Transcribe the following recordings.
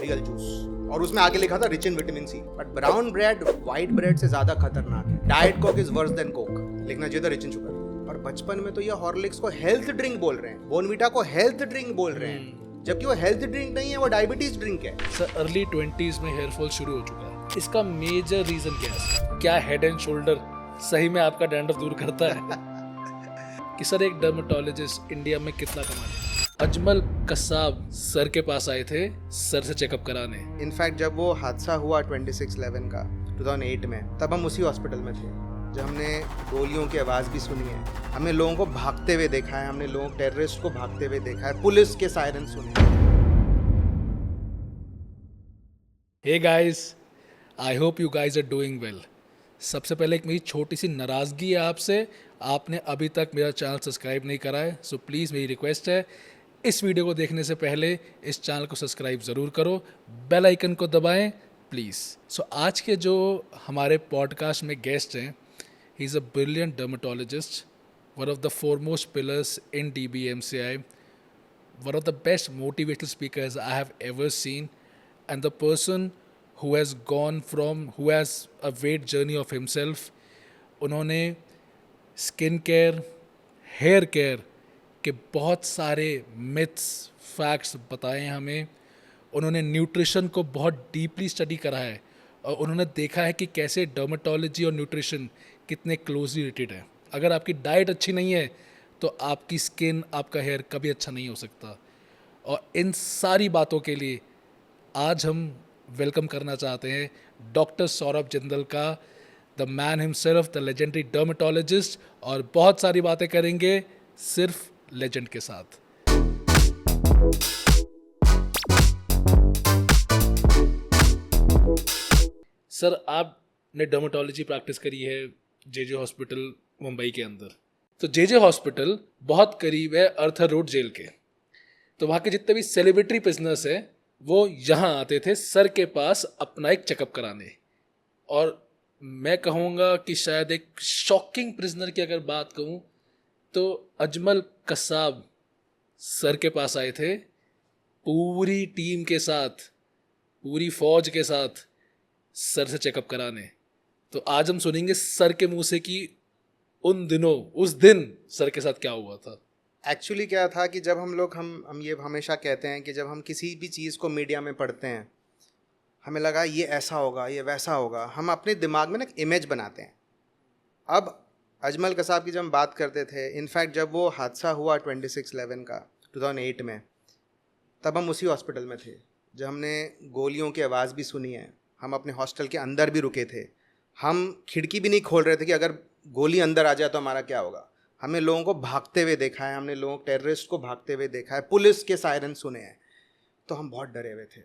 Real juice, और उसमें आगे लिखा था rich in vitamin C. But brown bread white bread से ज्यादा खतरनाक है। Diet Coke is worse than Coke, लिखना चाहिए था रिच इन शुगर। और बचपन में तो ये हॉर्लिक्स को हेल्थ ड्रिंक बोल रहे हैं, बोर्नविटा को हेल्थ ड्रिंक बोल रहे हैं, जबकि वो हेल्थ ड्रिंक नहीं है, वो डायबिटीज ड्रिंक है। सर अर्ली 20s में हेयर फॉल शुरू हो चुका है, इसका मेजर रीजन क्या है? क्या हेड एंड शोल्डर सही में आपका डैंड्रफ दूर करता है? कि सर एक डर्मेटोलॉजिस्ट इंडिया में कितना कमाते हैं? अजमल कसाब सर के पास आए थे सर से चेकअप कराने। इनफैक्ट जब वो हादसा हुआ 26/11 का 2008 में, तब हम उसी हॉस्पिटल में थे जब हमने गोलियों की आवाज़ भी सुनी है, हमने लोगों को भागते हुए देखा है, हमने लोगों टेररिस्ट को भागते हुए देखा है, पुलिस के सायरन सुने। Hey guys, I hope you guys are doing well. सबसे पहले एक मेरी छोटी सी नाराज़गी है आपसे, आपने अभी तक मेरा चैनल सब्सक्राइब नहीं करा है, सो प्लीज़ मेरी रिक्वेस्ट है इस वीडियो को देखने से पहले इस चैनल को सब्सक्राइब ज़रूर करो, बेल आइकन को दबाएं प्लीज़। सो आज के जो हमारे पॉडकास्ट में गेस्ट हैं, he is a brilliant dermatologist, one of the foremost pillars in DBMCI, one of the best motivational speakers I have ever seen, and the person who has a great journey of himself. उन्होंने skin care, hair care के बहुत सारे myths, facts बताए हैं हमें। उन्होंने nutrition को बहुत डीपली स्टडी करा है और उन्होंने देखा है कि कैसे डर्मेटोलॉजी और न्यूट्रिशन कितने क्लोजली रिलेटेड है। अगर आपकी डाइट अच्छी नहीं है तो आपकी स्किन, आपका हेयर कभी अच्छा नहीं हो सकता। और इन सारी बातों के लिए आज हम वेलकम करना चाहते हैं डॉक्टर सौरभ जिंदल का, the man himself, the legendary dermatologist, और बहुत सारी बातें करेंगे सिर्फ लेजेंड के साथ। सर आपने डर्मेटोलॉजी प्रैक्टिस करी है जेजे हॉस्पिटल मुंबई के अंदर, तो जेजे हॉस्पिटल बहुत करीब है अर्थर रोड जेल के, तो वहाँ के जितने भी सेलिब्रिटी प्रिजनर्स हैं वो यहाँ आते थे सर के पास अपना एक चेकअप कराने। और मैं कहूँगा कि शायद एक शॉकिंग प्रिजनर की अगर बात कहूँ तो अजमल कसाब सर के पास आए थे पूरी टीम के साथ, पूरी फौज के साथ सर से चेकअप कराने। तो आज हम सुनेंगे सर के मुंह से कि उन दिनों, उस दिन सर के साथ क्या हुआ था। एक्चुअली क्या था कि जब हम ये हमेशा कहते हैं कि जब हम किसी भी चीज़ को मीडिया में पढ़ते हैं, हमें लगा ये ऐसा होगा, ये वैसा होगा, हम अपने दिमाग में ना एक इमेज बनाते हैं। अब अजमल कसाब की जब हम बात करते थे, इनफैक्ट जब वो हादसा हुआ 26/11 का 2008 में, तब हम उसी हॉस्पिटल में थे जब हमने गोलियों की आवाज़ भी सुनी है, हम अपने हॉस्टल के अंदर भी रुके थे, हम खिड़की भी नहीं खोल रहे थे कि अगर गोली अंदर आ जाए तो हमारा क्या होगा। हमने लोगों को भागते हुए देखा है, हमने लोगों टेररिस्ट को भागते हुए देखा है, पुलिस के सायरन सुने हैं, तो हम बहुत डरे हुए थे।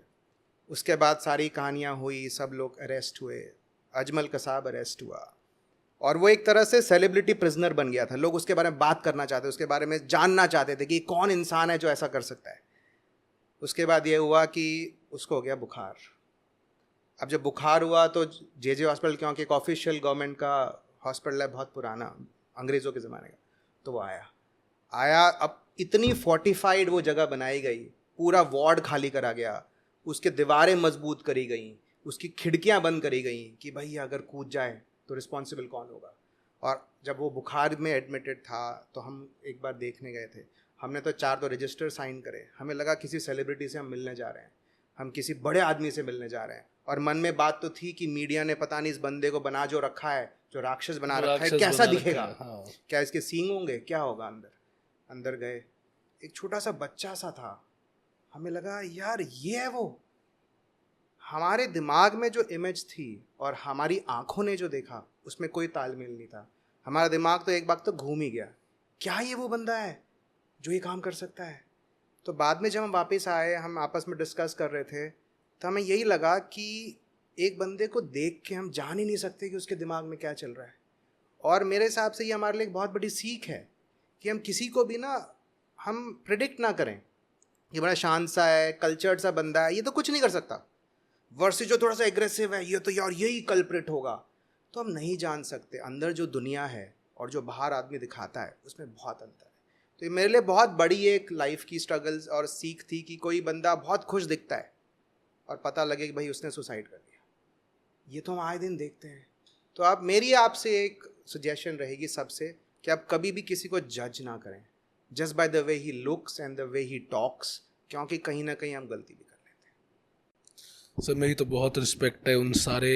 उसके बाद सारी कहानियाँ हुई, सब लोग अरेस्ट हुए, अजमल कसाब अरेस्ट हुआ, और वो एक तरह से सेलिब्रिटी प्रिजनर बन गया था। लोग उसके बारे में बात करना चाहते, उसके बारे में जानना चाहते थे कि कौन इंसान है जो ऐसा कर सकता है। उसके बाद ये हुआ कि उसको हो गया बुखार। अब जब बुखार हुआ तो जेजे हॉस्पिटल, क्योंकि एक ऑफिशियल गवर्नमेंट का हॉस्पिटल है, बहुत पुराना, अंग्रेज़ों के ज़माने का, तो वो आया। अब इतनी फोर्टिफाइड वो जगह बनाई गई, पूरा वार्ड खाली करा गया, उसके दीवारें मजबूत करी गई, उसकी खिड़कियां बंद करी गई कि भाई अगर कूद जाए तो रिस्पॉन्सिबल कौन होगा। और जब वो बुखार में एडमिटेड था तो हम एक बार देखने गए थे, हमने तो 4 तो रजिस्टर साइन करे, हमें लगा किसी सेलिब्रिटी से हम मिलने जा रहे हैं, हम किसी बड़े आदमी से मिलने जा रहे हैं। और मन में बात तो थी कि मीडिया ने पता नहीं इस बंदे को बना जो रखा है, जो राक्षस बना रखा है, कैसा दिखेगा, हाँ। क्या इसके सींग होंगे, क्या होगा। अंदर गए, एक छोटा सा बच्चा सा था, हमें लगा यार ये है वो। हमारे दिमाग में जो इमेज थी और हमारी आंखों ने जो देखा उसमें कोई तालमेल नहीं था। हमारा दिमाग तो एक बार तो घूम ही गया, क्या ये वो बंदा है जो ये काम कर सकता है। तो बाद में जब हम वापस आए, हम आपस में डिस्कस कर रहे थे, तो हमें यही लगा कि एक बंदे को देख के हम जान ही नहीं सकते कि उसके दिमाग में क्या चल रहा है। और मेरे हिसाब से ये हमारे लिए एक बहुत बड़ी सीख है कि हम किसी को भी ना हम प्रिडिक्ट ना करें। ये बड़ा शांत सा है, कल्चर्ड सा बंदा है, ये तो कुछ नहीं कर सकता, वर्सेस जो थोड़ा सा एग्रेसिव है, ये तो यार यही कल्प्रिट होगा। तो हम नहीं जान सकते अंदर जो दुनिया है और जो बाहर आदमी दिखाता है उसमें बहुत अंतर है। तो ये मेरे लिए बहुत बड़ी एक लाइफ की स्ट्रगल्स और सीख थी कि कोई बंदा बहुत खुश दिखता है और पता लगे कि भाई उसने सुसाइड कर लिया। ये तो हम आए दिन देखते हैं। तो आप मेरी आपसे एक सजेशन रहेगी सबसे कि आप कभी भी किसी को जज ना करें just by the way he looks and the way he talks, क्योंकि कहीं ना कहीं हम गलती भी कर लेते हैं। सर मेरी तो बहुत रिस्पेक्ट है उन सारे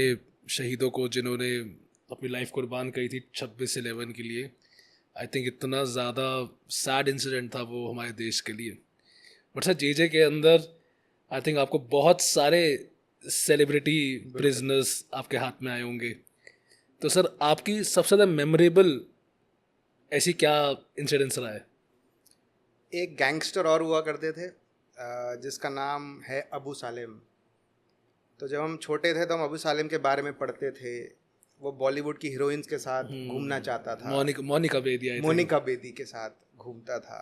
शहीदों को जिन्होंने अपनी लाइफ कुर्बान करी थी 26/11 के लिए। आई थिंक इतना ज़्यादा सैड इंसिडेंट था वो हमारे देश के लिए। बट सर जे के अंदर आई थिंक आपको बहुत सारे सेलिब्रिटी प्रिजनर्स आपके हाथ में आए होंगे। तो सर आपकी सबसे ज़्यादा मेमोरेबल ऐसी क्या इंसिडेंट्स रहा है? एक गैंगस्टर और हुआ करते थे जिसका नाम है अबू सालेम। तो जब हम छोटे थे तो हम अबू सालेम के बारे में पढ़ते थे। वो बॉलीवुड की हीरोइंस के साथ घूमना चाहता था। मोनिका बेदी, मोनिका बेदी के साथ घूमता था,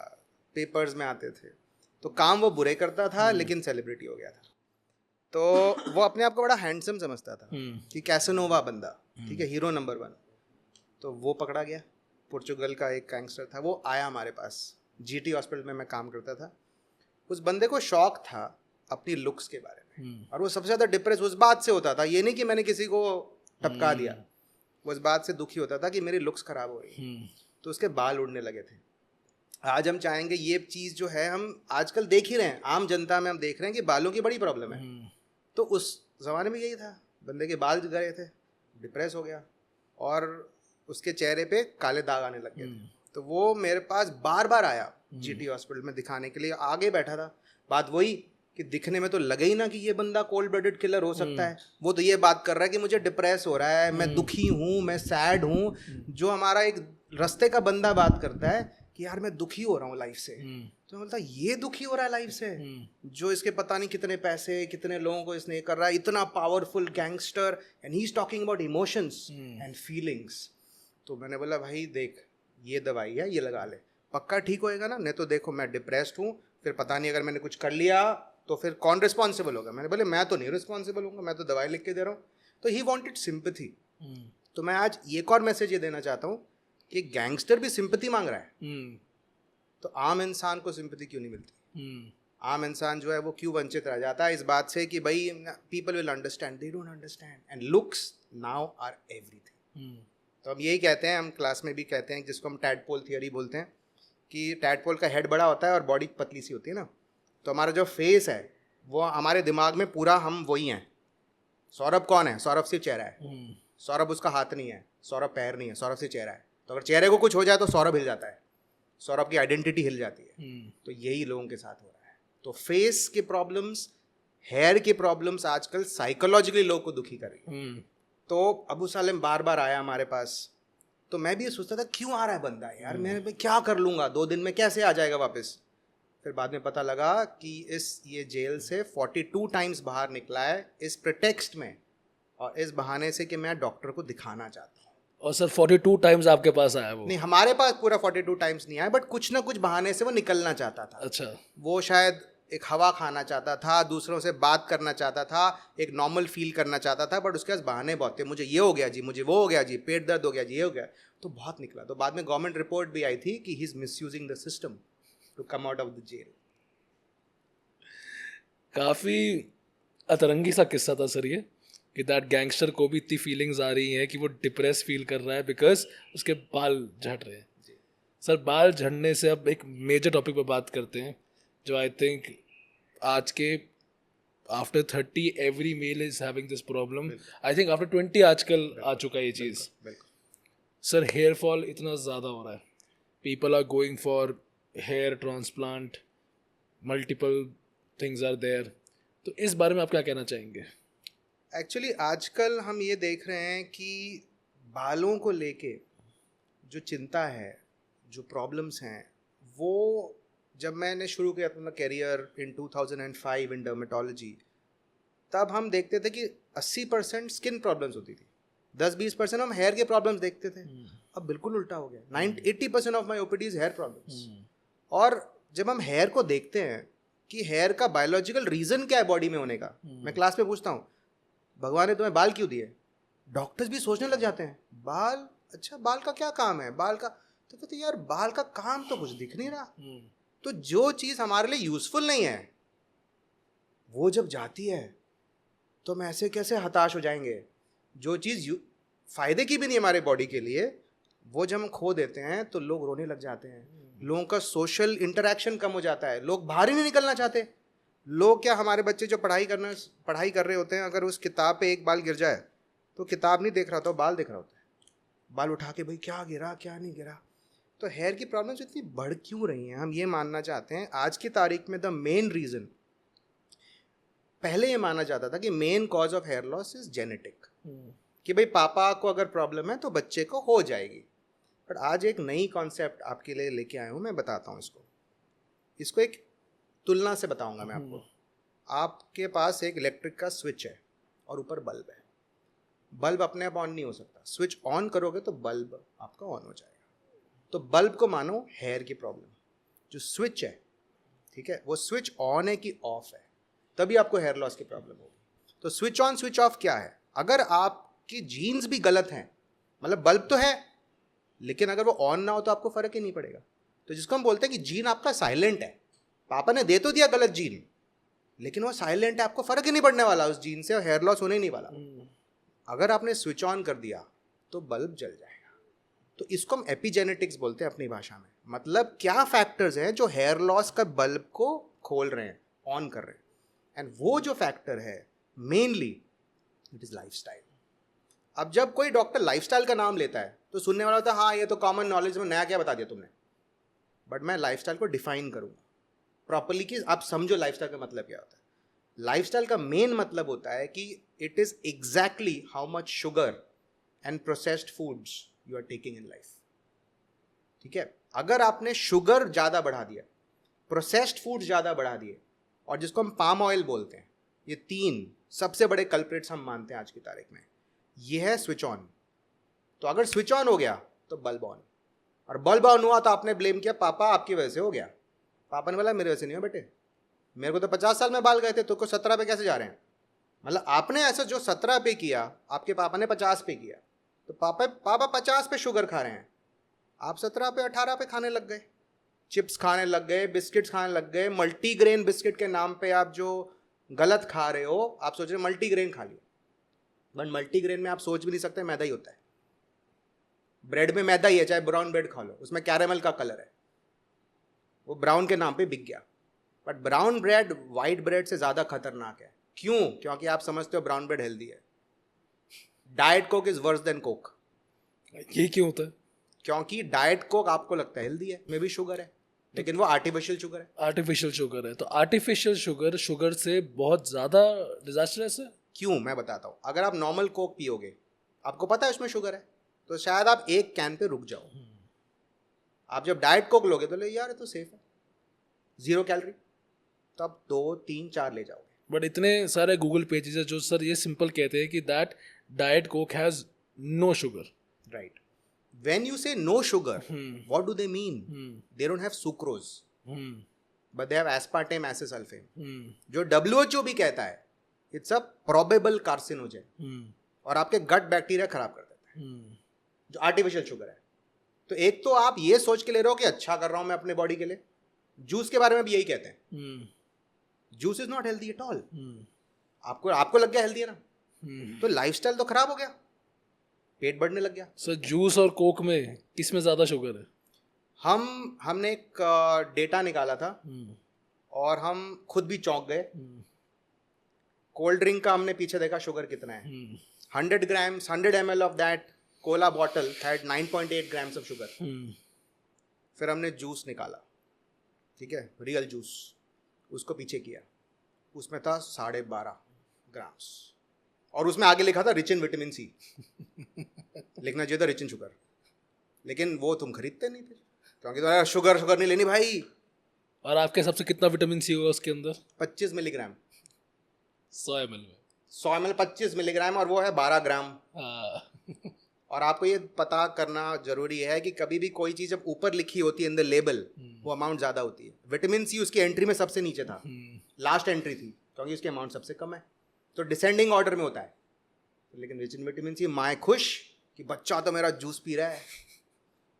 पेपर्स में आते थे। तो काम वो बुरे करता था लेकिन सेलिब्रिटी हो गया था। तो वो अपने आप को बड़ा हैंडसम समझता था कि कैसनोवा बंदा, ठीक है, हीरो नंबर 1। तो वो पकड़ा गया। पुर्तगाल का एक गैंगस्टर था, वो आया हमारे पास। जीटी हॉस्पिटल में मैं काम करता था। उस बंदे को शौक था अपनी लुक्स के बारे में, और वो सबसे ज़्यादा डिप्रेस उस बात से होता था। ये नहीं कि मैंने किसी को टपका दिया, वो इस बात से दुखी होता था कि मेरी लुक्स खराब हो रही है। तो उसके बाल उड़ने लगे थे। आज हम चाहेंगे ये चीज़ जो है, हम आजकल देख ही रहे हैं, आम जनता में हम देख रहे हैं कि बालों की बड़ी प्रॉब्लम है। तो उस ज़माने में यही था, बंदे के बाल गए थे, डिप्रेस हो गया और उसके चेहरे पे काले दाग आने लग गए थे। तो वो मेरे पास बार बार आया जीटी हॉस्पिटल में दिखाने के लिए। आगे बैठा था, बात वही कि दिखने में तो लगे ही ना कि ये बंदा कोल्ड ब्लडेड किलर हो सकता है। वो तो ये बात कर रहा है कि मुझे डिप्रेस हो रहा है, मैं दुखी हूँ, मैं सैड हूँ। जो हमारा एक रास्ते का बंदा बात करता है कि यार मैं दुखी हो रहा हूँ लाइफ से, तो बोलता ये दुखी हो रहा है लाइफ से, जो इसके पता नहीं कितने पैसे, कितने लोगों को इसने कर रहा है, इतना powerful gangster, and he is talking about emotions and feelings. तो मैंने बोला भाई देख, ये दवाई है, ये लगा ले, पक्का ठीक होएगा ना। नहीं तो देखो मैं डिप्रेस्ड हूँ, फिर पता नहीं अगर मैंने कुछ कर लिया तो फिर कौन रिस्पॉन्सिबल होगा। मैंने बोले मैं तो नहीं रिस्पॉन्सिबल हूँ, मैं तो दवाई लिख के दे रहा हूँ। तो ही वॉन्टेड सिंपैथी। तो मैं आज एक और मैसेज ये देना चाहता हूँ कि गैंगस्टर भी सिंपैथी मांग रहा है, तो आम इंसान को सिंपैथी क्यों नहीं मिलती? आम इंसान जो है वो क्यों वंचित रह जाता है इस बात से कि भाई people will understand, they don't understand, and looks now are everything. तो हम यही कहते हैं, हम क्लास में भी कहते हैं, जिसको हम टैडपोल थियरी बोलते हैं, कि टैडपोल का हेड बड़ा होता है और बॉडी पतली सी होती है ना। तो हमारा जो फेस है वो हमारे दिमाग में पूरा हम वही हैं। सौरभ कौन है? सौरभ सिर्फ चेहरा है। सौरभ उसका हाथ नहीं है, सौरभ पैर नहीं है, सौरभ सिर्फ चेहरा है। तो अगर चेहरे को कुछ हो जाए तो सौरभ हिल जाता है, सौरभ की आइडेंटिटी हिल जाती है। तो यही लोगों के साथ हो रहा है। तो फेस के प्रॉब्लम्स, हेयर के प्रॉब्लम्स आजकल साइकोलॉजिकली लोग को दुखी कर रही है। तो अबू सालेम बार बार आया हमारे पास। तो मैं भी ये सोचता था क्यों आ रहा है बंदा यार, मैं क्या कर लूँगा, 2 दिन में कैसे आ जाएगा वापस। फिर बाद में पता लगा कि ये जेल से 42 टाइम्स बाहर निकला है इस प्रिटेक्स्ट में, और इस बहाने से कि मैं डॉक्टर को दिखाना चाहता हूँ। और सर 42 टाइम्स आपके पास आया वो? नहीं, हमारे पास पूरा 42 टाइम्स नहीं आया, बट कुछ ना कुछ बहाने से वो निकलना चाहता था। अच्छा। वो शायद एक हवा खाना चाहता था, दूसरों से बात करना चाहता था, एक नॉर्मल फील करना चाहता था, बट उसके पास बहाने बहुत थे। मुझे ये हो गया जी, मुझे वो हो गया जी, पेट दर्द हो गया जी, ये हो गया। तो बहुत निकला। तो बाद में गवर्नमेंट रिपोर्ट भी आई थी कि he is misusing the system to come out of the jail. काफ़ी अतरंगी सा किस्सा था सर ये, कि दैट गैंगस्टर को भी इतनी फीलिंग्स आ रही हैं कि वो डिप्रेस फील कर रहा है बिकॉज उसके बाल झड़ रहे हैं। सर बाल झड़ने से अब एक मेजर टॉपिक पर बात करते हैं, जो आई थिंक आज के after 30 every male is having this problem. I think after 20 आजकल आ चुका है ये चीज़। सर हेयर फॉल इतना ज़्यादा हो रहा है, people are going for hair transplant, multiple things are there. तो इस बारे में आप क्या कहना चाहेंगे? एक्चुअली आजकल हम ये देख रहे हैं कि बालों को लेके जो चिंता है, जो प्रॉब्लम्स हैं, वो जब मैंने शुरू किया अपना करियर इन 2005 इन डर्मेटोलॉजी, तब हम देखते थे कि 80% स्किन प्रॉब्लम्स होती थी, 10-20% हम हेयर के प्रॉब्लम्स देखते थे। अब बिल्कुल उल्टा हो गया, 80% of my OPD is here problems. और जब हम हेयर को देखते हैं कि हेयर का बायोलॉजिकल रीज़न क्या है बॉडी में होने का, मैं क्लास में पूछता हूँ भगवान ने तुम्हें बाल क्यों दिए, डॉक्टर्स भी सोचने लग जाते हैं बाल, अच्छा बाल का क्या काम है, बाल का, तो कहते यार बाल का काम तो कुछ दिख नहीं रहा। तो जो चीज़ हमारे लिए यूजफुल नहीं है वो जब जाती है तो हम ऐसे कैसे हताश हो जाएंगे। जो चीज़ फ़ायदे की भी नहीं हमारे बॉडी के लिए, वो जब हम खो देते हैं तो लोग रोने लग जाते हैं, लोगों का सोशल इंटरेक्शन कम हो जाता है, लोग बाहर ही नहीं निकलना चाहते। लोग क्या, हमारे बच्चे जो पढ़ाई कर रहे होते हैं, अगर उस किताब पे एक बाल गिर जाए तो किताब नहीं देख रहा होता, बाल देख रहा होता है, बाल उठा के भाई क्या गिरा क्या नहीं गिरा। तो हेयर की प्रॉब्लम्स इतनी बढ़ क्यों रही हैं? हम ये मानना चाहते हैं आज की तारीख में द मेन रीज़न, पहले ये माना जाता था कि main cause of hair loss is genetic, कि भाई पापा को अगर प्रॉब्लम है तो बच्चे को हो जाएगी। बट आज एक नई कॉन्सेप्ट आपके लिए लेके आया हूँ, मैं बताता हूँ इसको एक तुलना से बताऊंगा मैं आपको। आपके पास एक इलेक्ट्रिक का स्विच है और ऊपर बल्ब है। बल्ब अपने आप ऑन नहीं हो सकता, स्विच ऑन करोगे तो बल्ब आपका ऑन हो जाएगा। तो बल्ब को मानो हेयर की प्रॉब्लम, जो स्विच है, ठीक है, वो स्विच ऑन है कि ऑफ है, तभी आपको हेयर लॉस की प्रॉब्लम होगी। तो स्विच ऑन स्विच ऑफ क्या है? अगर आपकी जीन्स भी गलत हैं, मतलब बल्ब तो है लेकिन अगर वो ऑन ना हो तो आपको फर्क ही नहीं पड़ेगा। तो जिसको हम बोलते हैं कि जीन आपका साइलेंट है, पापा ने दे तो दिया गलत जीन, लेकिन वो साइलेंट है, आपको फर्क ही नहीं पड़ने वाला उस जीन से और हेयर लॉस होने ही नहीं वाला। अगर आपने स्विच ऑन कर दिया तो बल्ब जल जाएगा। तो इसको हम एपिजेनेटिक्स बोलते हैं अपनी भाषा में। मतलब क्या फैक्टर्स हैं जो हेयर लॉस का बल्ब को खोल रहे हैं, ऑन कर रहे हैं। एंड वो जो फैक्टर है मेनली इट इज लाइफस्टाइल। अब जब कोई डॉक्टर लाइफस्टाइल का नाम लेता है तो सुनने वाला होता है हाँ ये तो कॉमन नॉलेज में, नया क्या बता दिया तुमने। बट मैं लाइफस्टाइल को डिफाइन करूंगा प्रॉपरली कि आप समझो लाइफस्टाइल का मतलब क्या होता है। लाइफस्टाइल का मेन मतलब होता है कि it is exactly how much sugar and processed foods you are taking in life. ठीक है, अगर आपने शुगर ज़्यादा बढ़ा दिया, प्रोसेस्ड फूड ज़्यादा बढ़ा दिए, और जिसको हम पाम ऑयल बोलते हैं, ये 3 सबसे बड़े कल्प्रिट्स हम मानते हैं आज की तारीख में। ये है स्विच ऑन। तो अगर स्विच ऑन हो गया तो बल्ब ऑन, और बल्ब ऑन हुआ तो आपने ब्लेम किया पापा आपकी वजह से हो गया। पापा ने बोला मेरे वजह से नहीं हो बेटे, मेरे को तो 50 साल में बाल गए थे, तो को 17 पे कैसे जा रहे हैं। मतलब आपने ऐसा जो 17 पे किया, आपके पापा ने 50 पे किया, तो पापा 50 पे शुगर खा रहे हैं, आप 17 पे 18 पे खाने लग गए, चिप्स खाने लग गए, बिस्किट्स खाने लग गए। मल्टीग्रेन बिस्किट के नाम पे आप जो गलत खा रहे हो, आप सोच रहे मल्टीग्रेन खा लिया, बट मल्टीग्रेन में आप सोच भी नहीं सकते मैदा ही होता है। ब्रेड में मैदा ही है, चाहे ब्राउन ब्रेड खा लो, उसमें कैरेमल का कलर है, वो ब्राउन के नाम पे बिक गया। But brown bread white bread से ज़्यादा खतरनाक है। क्यों? क्योंकि आप समझते हो ब्राउन ब्रेड हेल्दी है। Diet Coke is worse than Coke. ये क्यों होता है? क्योंकि डाइट कोक आपको लगता है हेल्दी है, में भी शुगर है, लेकिन वो आर्टिफिशियल शुगर है। आर्टिफिशियल शुगर है, तो आर्टिफिशियल शुगर से बहुत ज़्यादा डिजास्टरस है। क्यों, मैं बताता हूँ। अगर आप नॉर्मल कोक पियोगे, आपको पता है उसमें शुगर है, तो शायद आप एक कैन पे रुक जाओ। आप जब डाइट कोक लोगे तो ले यार ये तो सेफ है, 0 कैलोरी, तो आप 2, 3, 4 ले जाओगे। बट इतने सारे गूगल पेजेस है जो सर ये सिंपल कहते हैं कि that diet Coke has no sugar. Right, when you say no sugar, what do they mean? They don't have sucrose, but they have aspartame acesulfame, जो WHO भी कहता है it's a probable carcinogen, और आपके gut bacteria खराब कर देता है, जो आर्टिफिशियल शुगर है। तो एक तो आप ये सोच के ले रहे हो कि अच्छा कर रहा हूं मैं अपने बॉडी के लिए। जूस के बारे में भी यही कहते हैं, juice is not healthy at all. आपको लग गया हेल्दी है ना, तो लाइफस्टाइल तो खराब हो गया, पेट बढ़ने लग गया। सर जूस और कोक में किसमें ज़्यादा शुगर है? हमने एक डेटा निकाला था और हम खुद भी चौंक गए। कोल्ड ड्रिंक का हमने पीछे देखा शुगर कितना है। 100 ml of that Cola bottle had 9.8 grams of sugar. फिर हमने जूस निकाला, ठीक है, रियल जूस, उसको पीछे किया, उसमें था 12.5 ग्राम्स, और उसमें आगे लिखा था रिच इन विटामिन सी। लिखना चाहिए था रिच इन शुगर, लेकिन वो तुम खरीदते नहीं फिर, क्योंकि तो शुगर नहीं लेनी भाई। और आपके हिसाब से कितना विटामिन सी होगा उसके अंदर? 25 मिलीग्राम 100 ml में। 100 ml 25 मिलीग्राम, और वो है 12 ग्राम। और आपको ये पता करना जरूरी है कि कभी भी कोई चीज़ जब ऊपर लिखी होती है इन द लेबल, वो अमाउंट ज़्यादा होती है। विटामिन सी उसकी एंट्री में सबसे नीचे था, लास्ट एंट्री थी, क्योंकि उसकी अमाउंट सबसे कम है, तो डिसेंडिंग ऑर्डर में होता है। लेकिन रिच इन विटामिन सी, माँ खुश कि बच्चा तो मेरा जूस पी रहा है।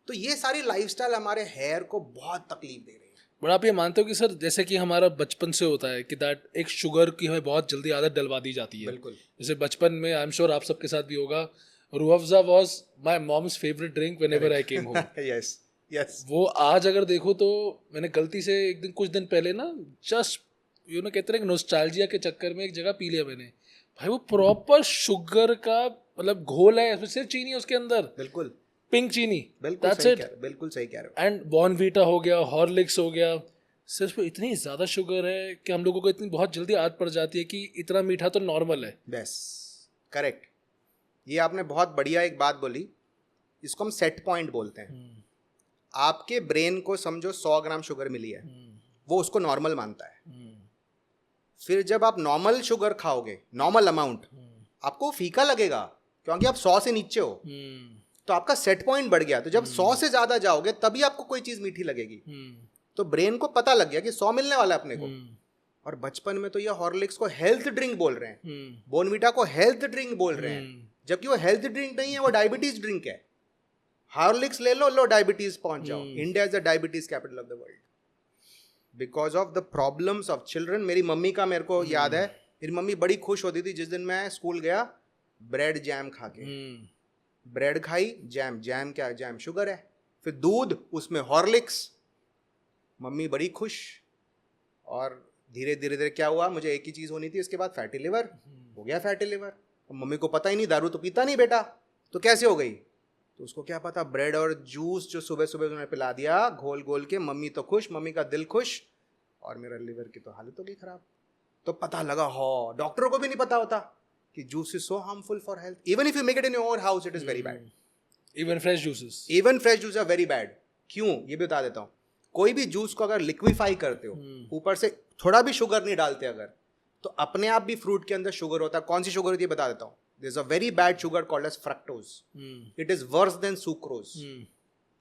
तो ये सारी लाइफस्टाइल हमारे हेयर को बहुत तकलीफ दे रही है। बट आप ये मानते हो कि सर जैसे कि हमारा बचपन से होता है कि दैट एक शुगर की हमें बहुत जल्दी आदत डलवा दी जाती है, बिल्कुल। जैसे बचपन में आई एम श्योर आप सबके साथ भी होगा, Rooh Afza was my moms favourite drink whenever I came home. Yes yes. वो आज अगर देखो तो मैंने गलती से एक दिन कुछ दिन पहले ना जस्ट कहते हैं नोस्टैल्जिया के चक्कर में एक जगह पी लिया मैंने। भाई वो प्रॉपर शुगर का मतलब घोल है, उसमें सिर्फ चीनी है उसके अंदर, बिल्कुल पिंक चीनी, बिल्कुल दैट्स सही इट। कह रहे हो, बिल्कुल सही कह रहे हो। एंड बॉर्नवीटा हो गया, हॉर्लिक्स हो गया, सिर्फ इतनी ज़्यादा शुगर है कि हम लोगों को इतनी बहुत जल्दी आदत पड़ जाती है कि इतना मीठा तो नॉर्मल है। बस करेक्ट, ये आपने बहुत बढ़िया एक बात बोली, इसको हम सेट पॉइंट बोलते हैं। आपके ब्रेन को समझो 100 ग्राम शुगर मिली है, वो उसको नॉर्मल मानता है। फिर जब आप नॉर्मल शुगर खाओगे, नॉर्मल अमाउंट, आपको फीका लगेगा क्योंकि आप 100 से नीचे हो, तो आपका सेट पॉइंट बढ़ गया। तो जब 100 से ज्यादा जाओगे तभी आपको कोई चीज मीठी लगेगी। तो ब्रेन को पता लग गया कि 100 मिलने वाला है अपने को। और बचपन में तो ये हॉर्लिक्स को हेल्थ ड्रिंक बोल रहे हैं, बोर्नवीटा को हेल्थ ड्रिंक बोल रहे हैं, जबकि वो हेल्थ ड्रिंक नहीं है, वो डायबिटीज ड्रिंक है। हॉर्लिक्स ले लो, डायबिटीज पहुंच जाओ। India is the diabetes capital of the world because of the problems of children. मेरी मम्मी का मेरे को याद है, मेरी मम्मी बड़ी खुश होती थी जिस दिन मैं स्कूल गया ब्रेड जैम खा के। ब्रेड खाई, जैम, जैम क्या, जैम शुगर है, फिर दूध, उसमें हॉर्लिक्स, मम्मी बड़ी खुश। और धीरे धीरे धीरे क्या हुआ, मुझे एक ही चीज़ होनी थी, इसके बाद फैटी लिवर हो गया, फैटी लिवर। मम्मी को पता ही नहीं, दारू तो पीता नहीं बेटा, तो कैसे हो गई? तो उसको क्या पता, ब्रेड और जूस जो सुबह सुबह उन्होंने पिला दिया घोल घोल के, मम्मी तो खुश, मम्मी का दिल खुश, और मेरा लिवर की तो हालत हो गई खराब। तो पता लगा, हो डॉक्टरों को भी नहीं पता होता कि juice is so harmful for health. Even if you make it in your own house, it is very bad. Even fresh juices, even fresh juice are very bad. क्यों, ये भी बता देता हूँ। कोई भी जूस को अगर लिक्विफाई करते हो, ऊपर से थोड़ा भी शुगर नहीं डालते अगर, तो अपने आप भी फ्रूट के अंदर शुगर होता है। कौन सी शुगर होती है बता देता हूँ। There is a very bad sugar called as fructose. It is worse than sucrose.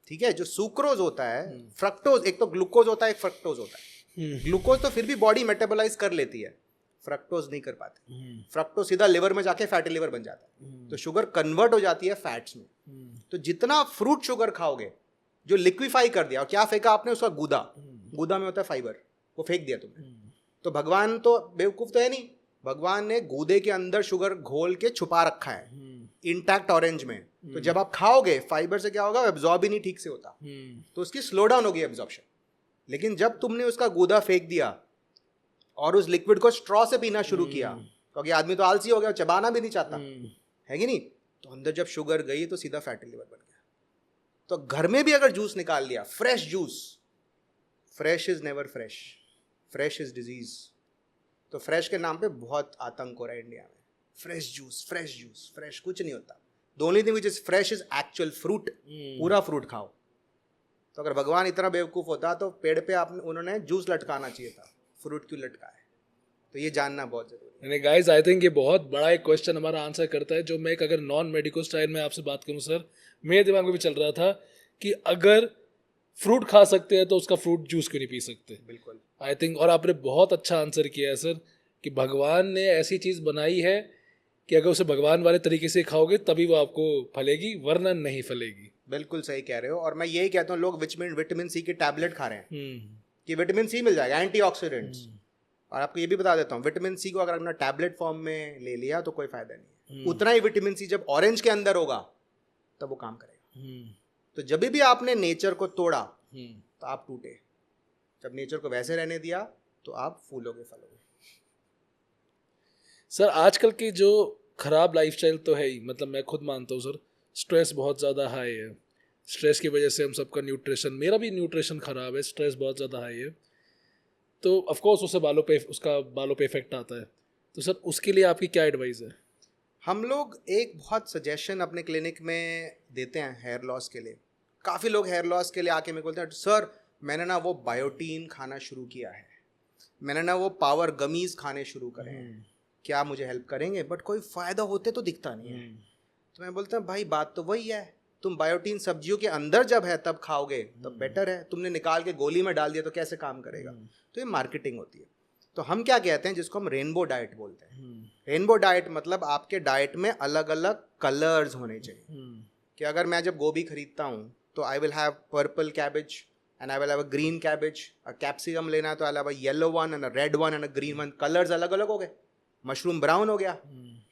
ठीक है, जो सुक्रोज होता है, फ्रक्टोज, एक तो ग्लूकोज होता है, एक फ्रक्टोज होता है। ग्लूकोज तो फिर भी बॉडी मेटाबोलाइज कर लेती है, फ्रक्टोज नहीं कर पाती। फ्रक्टोज सीधा लिवर में जाके फैटी लिवर बन जाता है, तो शुगर कन्वर्ट हो जाती है फैट्स में। तो जितना फ्रूट शुगर खाओगे जो लिक्विफाई कर दिया, और क्या फेंका आपने, उसका गूदा, गूदा में होता है फाइबर, वो फेंक दिया तुमने। तो भगवान तो बेवकूफ तो है नहीं, भगवान ने गूदे के अंदर शुगर घोल के छुपा रखा है इंटैक्ट ऑरेंज में। तो जब आप खाओगे फाइबर से क्या होगा, एब्जॉर्ब ही नहीं ठीक से होता, तो उसकी स्लो डाउन होगी एब्जॉर्प्शन। लेकिन जब तुमने उसका गूदा फेंक दिया और उस लिक्विड को स्ट्रॉ से पीना शुरू किया, क्योंकि आदमी तो आलसी हो गया, चबाना भी नहीं चाहता है कि नहीं, तो अंदर जब शुगर गई तो सीधा फैटी लिवर बन गया। तो घर में भी अगर जूस निकाल लिया, fresh juice, fresh is never fresh, fresh is disease. तो फ्रेश के नाम पे बहुत आतंक हो रहा है इंडिया में। Fresh juice, fresh juice, fresh कुछ नहीं होता। The only thing which is fresh is actual fruit. पूरा फ्रूट खाओ। तो अगर भगवान इतना बेवकूफ होता तो पेड़ पे आपने उन्होंने जूस लटकाना चाहिए था, फ्रूट क्यों लटका है? तो ये जानना बहुत जरूरी है। गाइस आई थिंक ये बहुत बड़ा एक क्वेश्चन हमारा आंसर करता है, जो मैं एक अगर नॉन मेडिकल स्टाइल में आपसे बात करूं सर, मेरे दिमाग में भी चल रहा था कि अगर फ्रूट खा सकते हैं तो उसका फ्रूट जूस क्यों नहीं पी सकते। बिल्कुल, आई थिंक, और आपने बहुत अच्छा आंसर किया है सर, कि भगवान ने ऐसी चीज़ बनाई है कि अगर उसे भगवान वाले तरीके से खाओगे तभी वो आपको फलेगी, वरना नहीं फलेगी। बिल्कुल सही कह रहे हो। और मैं यही कहता हूँ, लोग विटामिन सी की टैबलेट खा रहे हैं कि विटामिन सी मिल जाएगा, एंटीऑक्सीडेंट्स। और आपको ये भी बता देता हूँ, विटामिन सी को अगर आपने टैबलेट फॉर्म में ले लिया तो कोई फायदा नहीं है। उतना ही विटामिन सी जब ऑरेंज के अंदर होगा तब वो काम करेगा। तो जब भी आपने नेचर को तोड़ा तो आप टूटे, जब नेचर को वैसे रहने दिया तो आप फूलोगे, फलोगे। सर आजकल की जो खराब लाइफस्टाइल तो है ही, मतलब मैं खुद मानता हूँ सर, स्ट्रेस बहुत ज़्यादा हाई है। स्ट्रेस की वजह से हम सबका न्यूट्रिशन, मेरा भी न्यूट्रिशन ख़राब है, स्ट्रेस बहुत ज़्यादा हाई है, तो ऑफ कोर्स उससे उसका बालों पे इफेक्ट आता है। तो सर उसके लिए आपकी क्या एडवाइस है? हम लोग एक बहुत सजेशन अपने क्लिनिक में देते हैं हेयर लॉस के लिए। काफ़ी लोग हेयर लॉस के लिए आके मेरे को बोलते हैं, सर मैंने ना वो बायोटीन खाना शुरू किया है, मैंने ना वो पावर गमीज खाने शुरू करे हैं, क्या मुझे हेल्प करेंगे? बट कोई फ़ायदा होते तो दिखता नहीं है। तो मैं बोलता हूँ भाई बात तो वही है, तुम बायोटीन सब्जियों के अंदर जब है तब खाओगे तब बेटर है, तुमने निकाल के गोली में डाल दिया तो कैसे काम करेगा? तो ये मार्केटिंग होती है। तो हम क्या कहते हैं, जिसको हम रेनबो डाइट बोलते हैं। रेनबो डाइट मतलब आपके डाइट में अलग अलग कलर्स होने चाहिए। कि अगर मैं जब गोभी खरीदता हूँ तो I will have purple cabbage, and I will have a green cabbage, a capsicum लेना है तो I'll have a yellow one and a red one and a green one. Colors अलग अलग हो गए. मशरूम ब्राउन हो गया,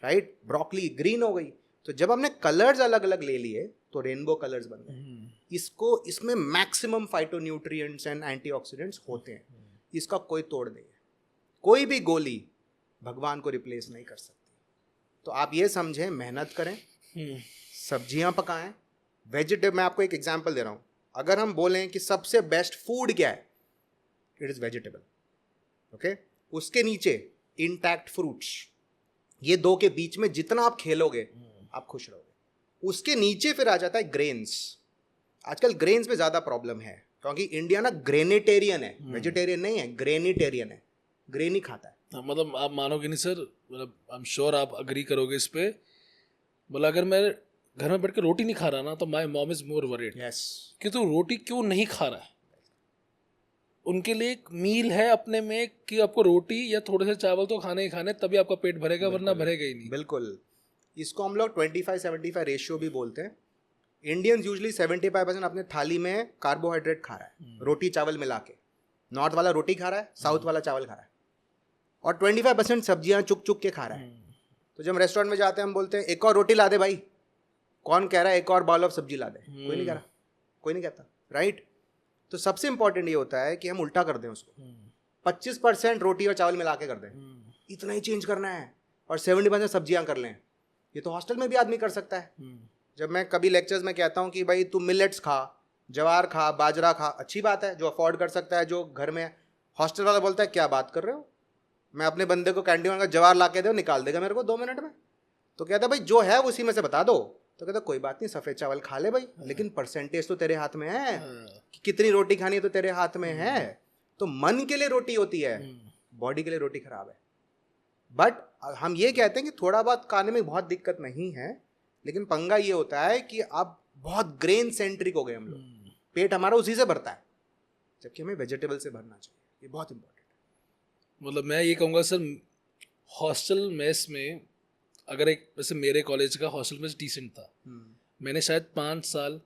राइट, ब्रोकली ग्रीन हो गई. तो जब हमने कलर्स अलग अलग ले लिए तो रेनबो कलर्स बन गए. इसमें मैक्सिमम फाइटोन्यूट्रिएंट्स एंड एंटीऑक्सीडेंट्स होते हैं. इसका कोई तोड़ नहीं है. कोई भी गोली भगवान को रिप्लेस नहीं कर सकती. तो आप ये समझें, मेहनत करें, सब्जियां पकाएं, वेजिटेबल. मैं आपको एक एग्जांपल दे रहा हूं. अगर हम बोलें कि सबसे बेस्ट फूड क्या है, इट इज वेजिटेबल. ओके, उसके नीचे इंटैक्ट फ्रूट्स. ये दो के बीच में जितना आप खेलोगे आप खुश रहोगे. उसके नीचे फिर आ जाता है ग्रेन्स. आजकल ग्रेन्स में ज्यादा प्रॉब्लम है क्योंकि इंडिया ना ग्रेनिटेरियन है, वेजिटेरियन नहीं है, ग्रेनिटेरियन है. ग्रेन ही खाता है. मतलब आप मानोगे नहीं सर, मतलब आई एम श्योर आप अग्री करोगे इस पे. बोला अगर मैं घर में बैठ के रोटी नहीं खा रहा ना तो my mom is more worried. Yes, कि तू रोटी क्यों नहीं खा रहा है. उनके लिए एक मील है अपने में कि आपको रोटी या थोड़े से चावल तो खाने ही खाने, तभी आपका पेट भरेगा, वरना भरेगा ही नहीं. बिल्कुल. इसको हम लोग 25-75 रेशियो भी बोलते हैं. इंडियंस यूजली 75% अपने थाली में कार्बोहाइड्रेट खा रहा है, रोटी चावल मिला के. नॉर्थ वाला रोटी खा रहा है, साउथ वाला चावल खा रहा है, और 25% सब्जियां चुक चुक के खा रहा है. तो जब हम रेस्टोरेंट में जाते हैं हम बोलते हैं एक और रोटी ला दे भाई. कौन कह रहा है एक और बाउल ऑफ सब्जी ला दे? कोई नहीं कह रहा, कोई नहीं कहता, राइट. तो सबसे इंपॉर्टेंट ये होता है कि हम उल्टा कर दें उसको. 25% रोटी और चावल मिला के कर दें, इतना ही चेंज करना है, और 70% सब्जियां कर लें. ये तो हॉस्टल में भी आदमी कर सकता है. जब मैं कभी लेक्चर्स में कहता हूँ कि भाई तू मिलेट्स खा, जवार खा, बाजरा खा, अच्छी बात है, जो अफोर्ड कर सकता है, जो घर में. हॉस्टल वाला बोलता है क्या बात कर रहे हो, मैं अपने बंदे को कैंटीन का जवार ला के दो, निकाल देगा मेरे को 2 मिनट में. तो कहता है भाई जो है उसी में से बता दो. तो कहता कोई बात नहीं, सफ़ेद चावल खा ले भाई, लेकिन परसेंटेज तो तेरे हाथ में है कि कितनी रोटी खानी है, तो तेरे हाथ में है. तो मन के लिए रोटी होती है, बॉडी के लिए रोटी खराब है. बट हम ये कहते हैं कि थोड़ा बहुत खाने में बहुत दिक्कत नहीं है, लेकिन पंगा ये होता है कि आप बहुत ग्रेन सेंट्रिक हो गए हम लोग. पेट हमारा उसी से भरता है, जबकि हमें वेजिटेबल से भरना चाहिए. ये बहुत इंपॉर्टेंट है. मतलब मैं ये कहूँगा सर, हॉस्टल मेस में अगर एक वैसे मेरे कॉलेज का हॉस्टल मेस डिसेंट था. मैंने शायद 5 साल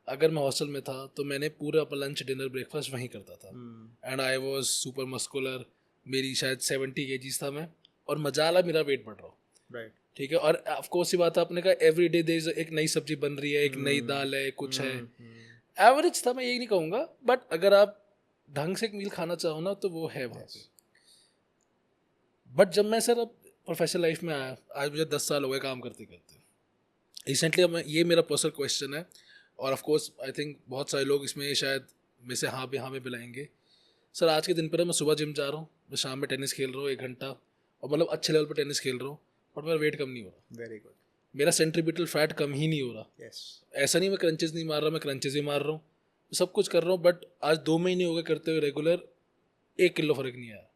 अगर मैं हॉस्टल में था तो मैंने पूरा अपना लंच डिनर ब्रेकफास्ट वहीं करता था. And I was super muscular. मेरी शायद 70 kgs था मैं, और मजाला मेरा वेट बढ़ रहा हो. राइट, ठीक है. और ऑफकोर्स ये बात आपने कहा एवरी डे देयर एक नई सब्जी बन रही है, एक नई दाल है, कुछ है. एवरेज था, मैं यही नहीं कहूँगा, बट अगर आप ढंग से एक मील खाना चाहो ना तो वो है वहाँ पे. बट जब मैं सर अब प्रोफेशनल लाइफ में आया, आज मुझे 10 साल हो गए काम करते करते. रिसेंटली अब ये मेरा पर्सनल क्वेश्चन है, और ऑफ कोर्स आई थिंक बहुत सारे लोग इसमें शायद में से हाँ में बिलाएंगे. सर आज के दिन पर मैं सुबह जिम जा रहा हूँ, मैं शाम में टेनिस खेल रहा हूँ 1 घंटा, और मतलब अच्छे लेवल पर टेनिस खेल रहा हूँ, बट मेरा वेट कम नहीं हो रहा. Very good. मेरा सेंट्रीपिटल फैट कम ही नहीं हो रहा. यस. ऐसा नहीं मैं क्रंचेस नहीं मार रहा, मैं क्रंचेस भी मार रहा हूँ, सब कुछ कर रहा हूँ, बट आज 2 महीने हो गए करते हुए रेगुलर 1 किलो फर्क नहीं आया,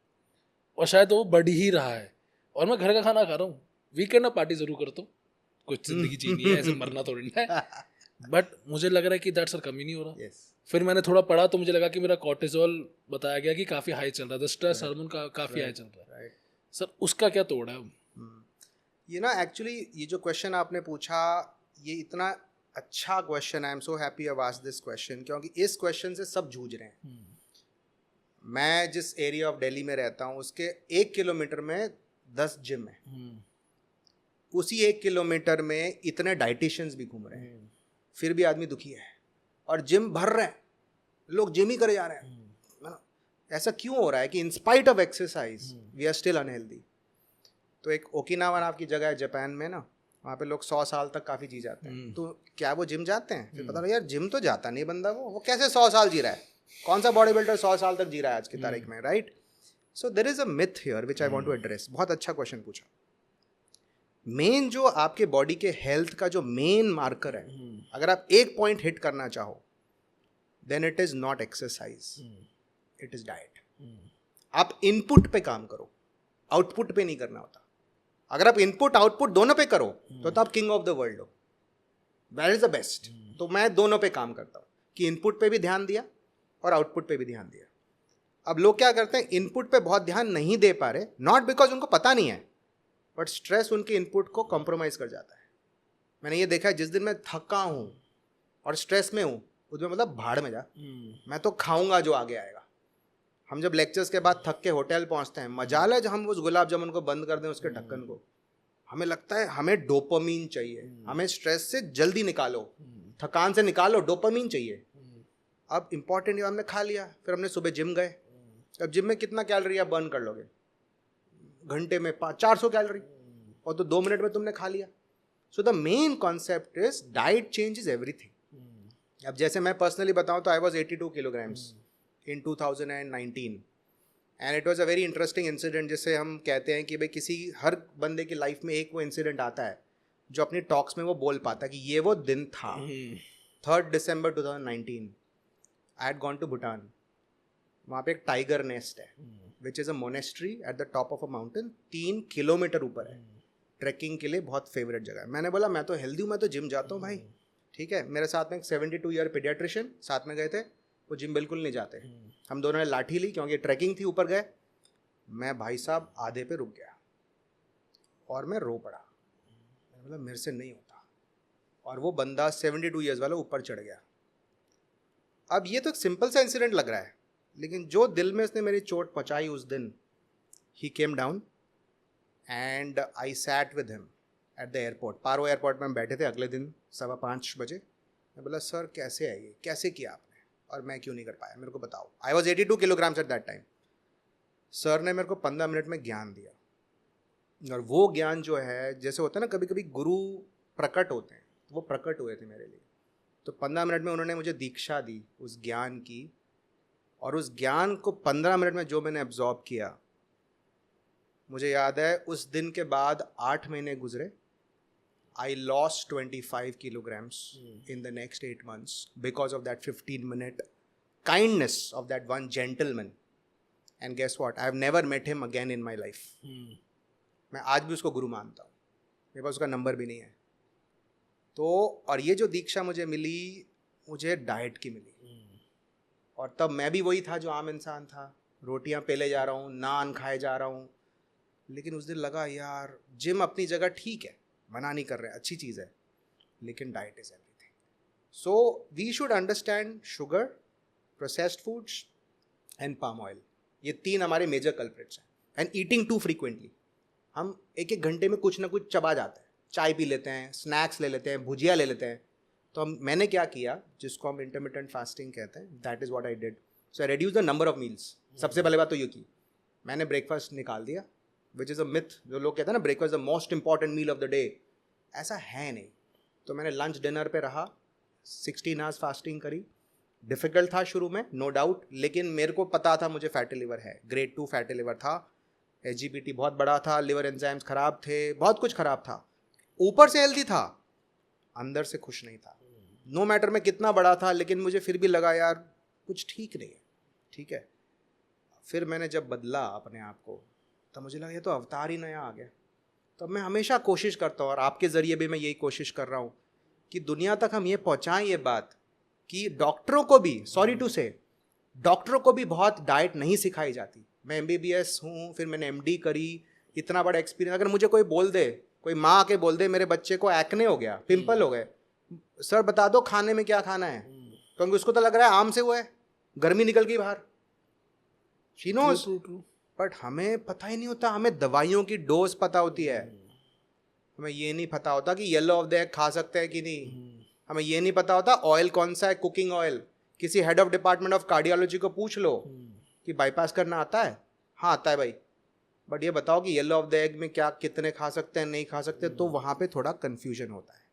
और शायद वो बढ़ ही रहा है. और मैं घर का खाना खा रहा हूँ. वीकेंड में पार्टी जरूर करता हूँ, कुछ जिंदगी जीनी है, ऐसे मरना थोड़ी ना है. बट मुझे लग रहा है कि दैट सर कम ही नहीं हो रहा. yes. फिर मैंने थोड़ा पढ़ा तो मुझे लगा कि मेरा कॉर्टिसोल बताया गया कि काफ़ी हाई चल रहा है, स्ट्रेस हार्मोन का काफ़ी हाई चल रहा है. सर उसका क्या तोड़ है? ये ना एक्चुअली ये जो क्वेश्चन आपने पूछा, ये इतना अच्छा question. I am so happy I asked this question, क्योंकि इस क्वेश्चन से सब जूझ रहे हैं. मैं जिस एरिया ऑफ दिल्ली में रहता हूँ उसके 1 किलोमीटर में 10 जिम है. उसी 1 किलोमीटर में इतने डाइटिशियंस भी घूम रहे हैं, फिर भी आदमी दुखी है. और जिम भर रहे हैं, लोग जिम ही करे जा रहे हैं. ऐसा क्यों हो रहा है कि in spite of exercise we are still unhealthy? तो एक ओकिनावा नाम की जगह है जापान में ना, वहाँ पे लोग 100 साल तक काफ़ी जी जाते हैं. तो क्या वो जिम जाते हैं? फिर पता लगा यार जिम तो जाता नहीं बंदा, वो कैसे 100 साल जी रहा है? कौन सा बॉडी बिल्डर 100 साल तक जी रहा है आज की तारीख में, right? So there is a myth here which I want to address. बहुत अच्छा क्वेश्चन पूछा. मेन जो आपके बॉडी के हेल्थ का जो मेन मार्कर है, अगर आप एक पॉइंट हिट करना चाहो, then it is not exercise, it is diet. आप इनपुट पे काम करो, आउटपुट पे नहीं करना होता. अगर आप इनपुट आउटपुट दोनों पे करो तो आप किंग ऑफ द वर्ल्ड हो. That is the best. तो मैं दोनों पे काम करता हूँ कि इनपुट पे भी ध्यान दिया और आउटपुट पे भी ध्यान दिया. अब लोग क्या करते हैं, इनपुट पे बहुत ध्यान नहीं दे पा रहे, नॉट बिकॉज उनको पता नहीं है, बट स्ट्रेस उनके इनपुट को कॉम्प्रोमाइज़ कर जाता है. मैंने ये देखा है, जिस दिन मैं थका हूँ और स्ट्रेस में हूँ, उसमें मतलब भाड़ में जा, मैं तो खाऊंगा जो आगे आएगा। हम जब लेक्चर्स के बाद थक के होटल पहुंचते हैं, मजाल है जब हम उस गुलाब जामुन को बंद कर दें उसके ढक्कन को, हमें लगता है हमें डोपामीन चाहिए, हमें स्ट्रेस से जल्दी निकालो, थकान से निकालो, डोपामीन चाहिए। अब इम्पॉर्टेंट हमने खा लिया, फिर हमने सुबह जिम गए। अब जिम में कितना कैलोरी आप बर्न कर लोगे? घंटे में 400 कैलोरी, और तो 2 मिनट में तुमने खा लिया। So the main concept is diet changes everything. अब जैसे मैं पर्सनली बताऊं तो I was 82 kilograms in 2019 and it was a very interesting incident, जिसे हम कहते हैं कि भाई किसी हर बंदे की लाइफ में एक वो इंसिडेंट आता है जो अपनी टॉक्स में वो बोल पाता है कि ये वो दिन था। 3 December 2019 I had gone to Bhutan. वहाँ पे एक टाइगर नेस्ट है which is a monastery at the top of a mountain, 3 kilometre ऊपर है। ट्रैकिंग के लिए बहुत फेवरेट जगह है। मैंने बोला मैं तो हेल्दी हूँ, मैं तो जिम जाता हूँ भाई, ठीक है। मेरे साथ में एक 72 ईयर पीडियाट्रिशियन साथ में गए थे, वो जिम बिल्कुल नहीं जाते। हम दोनों ने लाठी ली क्योंकि ट्रैकिंग थी, ऊपर गए। मैं भाई साहब आधे पे रुक गया और मैं रो पड़ा। मैंने बोला मेरे से नहीं होता, और वो बंदा 72 ईयर्स वाला ऊपर चढ़ गया। अब ये तो एक सिंपल सा इंसिडेंट लग रहा है, लेकिन जो दिल में उसने मेरी चोट पहुँचाई उस दिन, he came down and I sat with him at the airport. Paro airport में हम बैठे थे अगले दिन 5:15 बजे। मैं बोला सर कैसे है ये, कैसे किया आपने और मैं क्यों नहीं कर पाया, मेरे को बताओ। I was 82 kilograms at that time. Sir ने मेरे को 15 मिनट में ज्ञान दिया, और वो ज्ञान जो है, जैसे होता है ना कभी कभी गुरु प्रकट होते हैं, वो प्रकट हुए थे मेरे लिए। तो 15 मिनट में उन्होंने मुझे दीक्षा दी उस ज्ञान की, और उस ज्ञान को 15 मिनट में जो मैंने एब्जॉर्ब किया, मुझे याद है उस दिन के बाद 8 महीने गुजरे। I lost 25 kilograms in the next 8 months because of that 15-minute kindness of that one gentleman. And guess what? I have never met him again in my life. मैं आज भी उसको गुरु मानता हूँ, मेरे पास उसका नंबर भी नहीं है। तो और ये जो दीक्षा मुझे मिली, मुझे डाइट की मिली, और तब मैं भी वही था जो आम इंसान था, रोटियां पेले जा रहा हूँ, नान खाए जा रहा हूँ। लेकिन उस दिन लगा यार जिम अपनी जगह ठीक है, मना नहीं कर रहे, अच्छी चीज़ है, लेकिन diet is everything. So we should understand sugar, processed foods and palm oil, ये 3 हमारे मेजर कल्प्रिट्स हैं। एंड ईटिंग टू फ्रीक्वेंटली, हम एक एक घंटे में कुछ ना कुछ चबा जाते हैं, चाय पी लेते हैं, स्नैक्स ले लेते हैं, भुजिया ले लेते हैं। तो मैंने क्या किया, जिसको हम इंटरमिटेंट फास्टिंग कहते हैं, that is what I did. So I reduce the number of meals. सबसे पहले बात तो ये की, मैंने ब्रेकफास्ट निकाल दिया, विच इज़ अ मिथ। जो लोग कहते हैं ना breakfast the most important meal of the day, ऐसा है नहीं। तो मैंने लंच डिनर पे रहा, 16 आवर्स फास्टिंग करी। डिफ़िकल्ट था शुरू में, नो डाउट, लेकिन मेरे को पता था मुझे फैटी लिवर है, ग्रेड 2 फैटी लिवर था, एसजीपीटी बहुत बड़ा था, लिवर एंजाइम्स ख़राब थे, बहुत कुछ ख़राब था। ऊपर से हेल्दी था, अंदर से खुश नहीं था। नो मैटर मैं कितना बड़ा था, लेकिन मुझे फिर भी लगा यार कुछ ठीक नहीं है, ठीक है। फिर मैंने जब बदला अपने आप को, तब मुझे लगा ये तो अवतार ही नया आ गया। तो मैं हमेशा कोशिश करता हूँ, और आपके ज़रिए भी मैं यही कोशिश कर रहा हूँ कि दुनिया तक हम ये पहुँचाएं ये बात कि डॉक्टरों को भी, सॉरी टू से, डॉक्टरों को भी बहुत डाइट नहीं सिखाई जाती। मैं MBBS हूँ, फिर मैंने MD करी, इतना बड़ा एक्सपीरियंस। अगर मुझे कोई बोल दे, कोई माँ आके बोल दे मेरे बच्चे को एक्ने हो गया, पिंपल हो गए, सर बता दो खाने में क्या खाना है, क्योंकि उसको तो लग रहा है आम से हुआ है, गर्मी निकल गई बाहर, शी नोज। बट हमें पता ही नहीं होता, हमें दवाइयों की डोज पता होती है, हमें ये नहीं पता होता कि येलो ऑफ द एग खा सकते हैं कि नहीं, हमें ये नहीं पता होता ऑयल कौन सा है, कुकिंग ऑयल। किसी head of department of cardiology को पूछ लो कि बाईपास करना आता है, हाँ आता है भाई, बट ये बताओ कि येलो ऑफ द एग में क्या कितने खा सकते हैं, नहीं खा सकते, तो वहाँ पे थोड़ा कन्फ्यूजन होता है।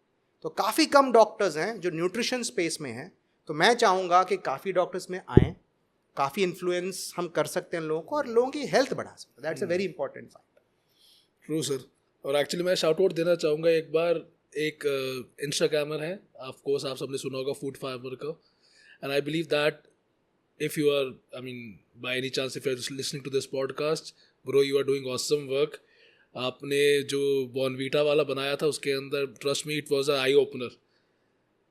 तो काफ़ी कम डॉक्टर्स हैं जो न्यूट्रिशन स्पेस में हैं, तो मैं चाहूँगा कि काफ़ी डॉक्टर्स में आएँ, काफ़ी इन्फ्लुएंस हम कर सकते हैं लोगों को, और लोगों की हेल्थ बढ़ा सकते हैं। That's a very important factor. True sir. और एक्चुअली मैं शाउट आउट देना चाहूँगा, एक बार एक इंस्टाग्रामर है, ऑफ कोर्स आप सबने सुना होगा, फूड फार्मर का, and I believe that if you are, I mean, by any chance if you are listening to this podcast, bro, you are doing awesome work. आपने जो बॉर्नवीटा वाला बनाया था उसके अंदर, trust me, it was a eye opener.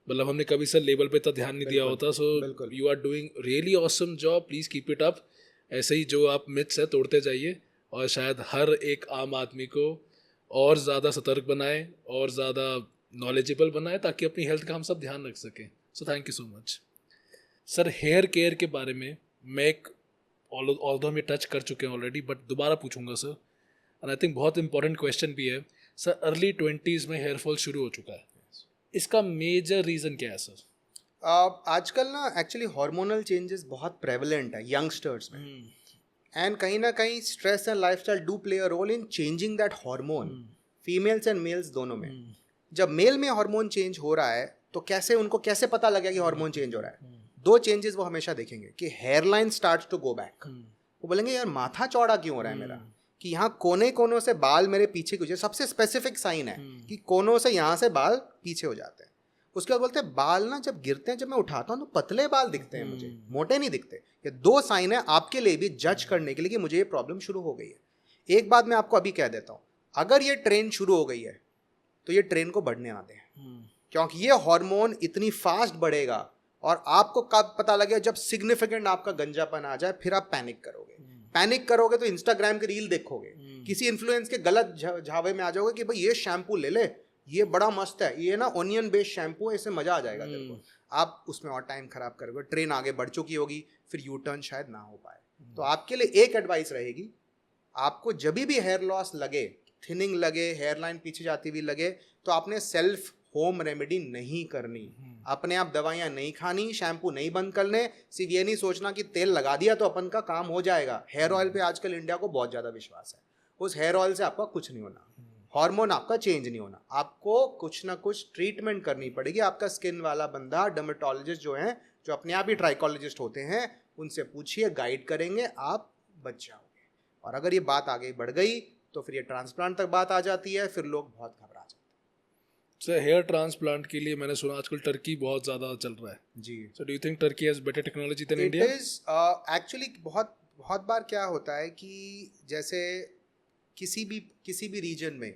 मतलब हमने कभी सर लेवल पे इतना ध्यान नहीं दिया होता। So you are doing really awesome job, please keep it up. ऐसे ही जो आप मिथ्स है तोड़ते जाइए, और शायद हर एक आम आदमी को और ज़्यादा सतर्क बनाए और ज़्यादा नॉलेजेबल बनाए, ताकि अपनी हेल्थ का हम सब ध्यान रख सकें। So thank you so much. Sir hair care के बारे में मैं एक ऑल्दो हम ये टच कर चुके हैं ऑलरेडी, बट दोबारा पूछूंगा सर, और आई थिंक बहुत इंपॉर्टेंट क्वेश्चन भी है सर। अर्ली 20s में हेयर फॉल शुरू हो चुका है, इसका मेजर रीज़न क्या है सर? आजकल ना एक्चुअली हार्मोनल चेंजेस बहुत प्रेवलेंट है यंगस्टर्स में, एंड कहीं ना कहीं stress and lifestyle do play a role in changing that hormone, females and males दोनों में। जब मेल में हार्मोन चेंज हो रहा है तो कैसे उनको कैसे पता लगेगा कि हार्मोन चेंज हो रहा है? दो चेंजेस वो हमेशा देखेंगे कि hair line start to go back, वो बोलेंगे यार माथा चौड़ा क्यों हो रहा है मेरा, कि यहाँ कोने कोनों से बाल मेरे पीछे क्यों, सबसे स्पेसिफिक साइन है कि कोनों से यहाँ से बाल पीछे हो जाते हैं। उसके बाद बोलते हैं बाल ना जब गिरते हैं, जब मैं उठाता हूँ तो पतले बाल दिखते हैं मुझे, मोटे नहीं दिखते। ये दो साइन है आपके लिए भी जज करने के लिए कि मुझे ये प्रॉब्लम शुरू हो गई है। एक बात मैं आपको अभी कह देता हूँ, अगर ये ट्रेन शुरू हो गई है तो ये ट्रेन को बढ़ने ना दें, क्योंकि ये हार्मोन इतनी फास्ट बढ़ेगा और आपको कब पता लगेगा, जब सिग्निफिकेंट आपका गंजापन आ जाए फिर आप पैनिक करोगे। पैनिक करोगे तो इंस्टाग्राम की रील देखोगे, किसी इन्फ्लुएंस के गलत झावे में आ जाओगे कि भाई ये शैम्पू ले ले, ये बड़ा मस्त है, ये ना ओनियन बेस्ड शैम्पू है, इससे मजा आ जाएगा तेरे को। आप उसमें और टाइम खराब करोगे, ट्रेन आगे बढ़ चुकी होगी, फिर यू टर्न शायद ना हो पाए। तो आपके लिए एक एडवाइस रहेगी, आपको जब भी हेयर लॉस लगे, थिनिंग लगे, हेयर लाइन पीछे जाती हुई लगे, तो आपने सेल्फ होम रेमेडी नहीं करनी, अपने आप दवाइयाँ नहीं खानी, शैम्पू नहीं बंद करने। सिर्फ ये नहीं सोचना कि तेल लगा दिया तो अपन का काम हो जाएगा। हेयर ऑयल पे आजकल इंडिया को बहुत ज़्यादा विश्वास है, उस हेयर ऑयल से आपका कुछ नहीं होना, हार्मोन आपका चेंज नहीं होना, आपको कुछ ना कुछ ट्रीटमेंट करनी पड़ेगी। आपका स्किन वाला बंदा, डर्मेटोलॉजिस्ट जो हैं, जो अपने आप ही ट्राइकोलॉजिस्ट होते हैं, उनसे पूछिए, गाइड करेंगे, आप बच जाओगे। और अगर ये बात आगे बढ़ गई तो फिर ये ट्रांसप्लांट तक बात आ जाती है, फिर लोग बहुत घबरा जाते हैं। सर हेयर ट्रांसप्लांट के लिए मैंने सुना आजकल टर्की बहुत ज़्यादा चल रहा है जी। So do you think Turkey has better technology than it India? Is actually बहुत बार क्या होता है कि जैसे किसी भी रीजन में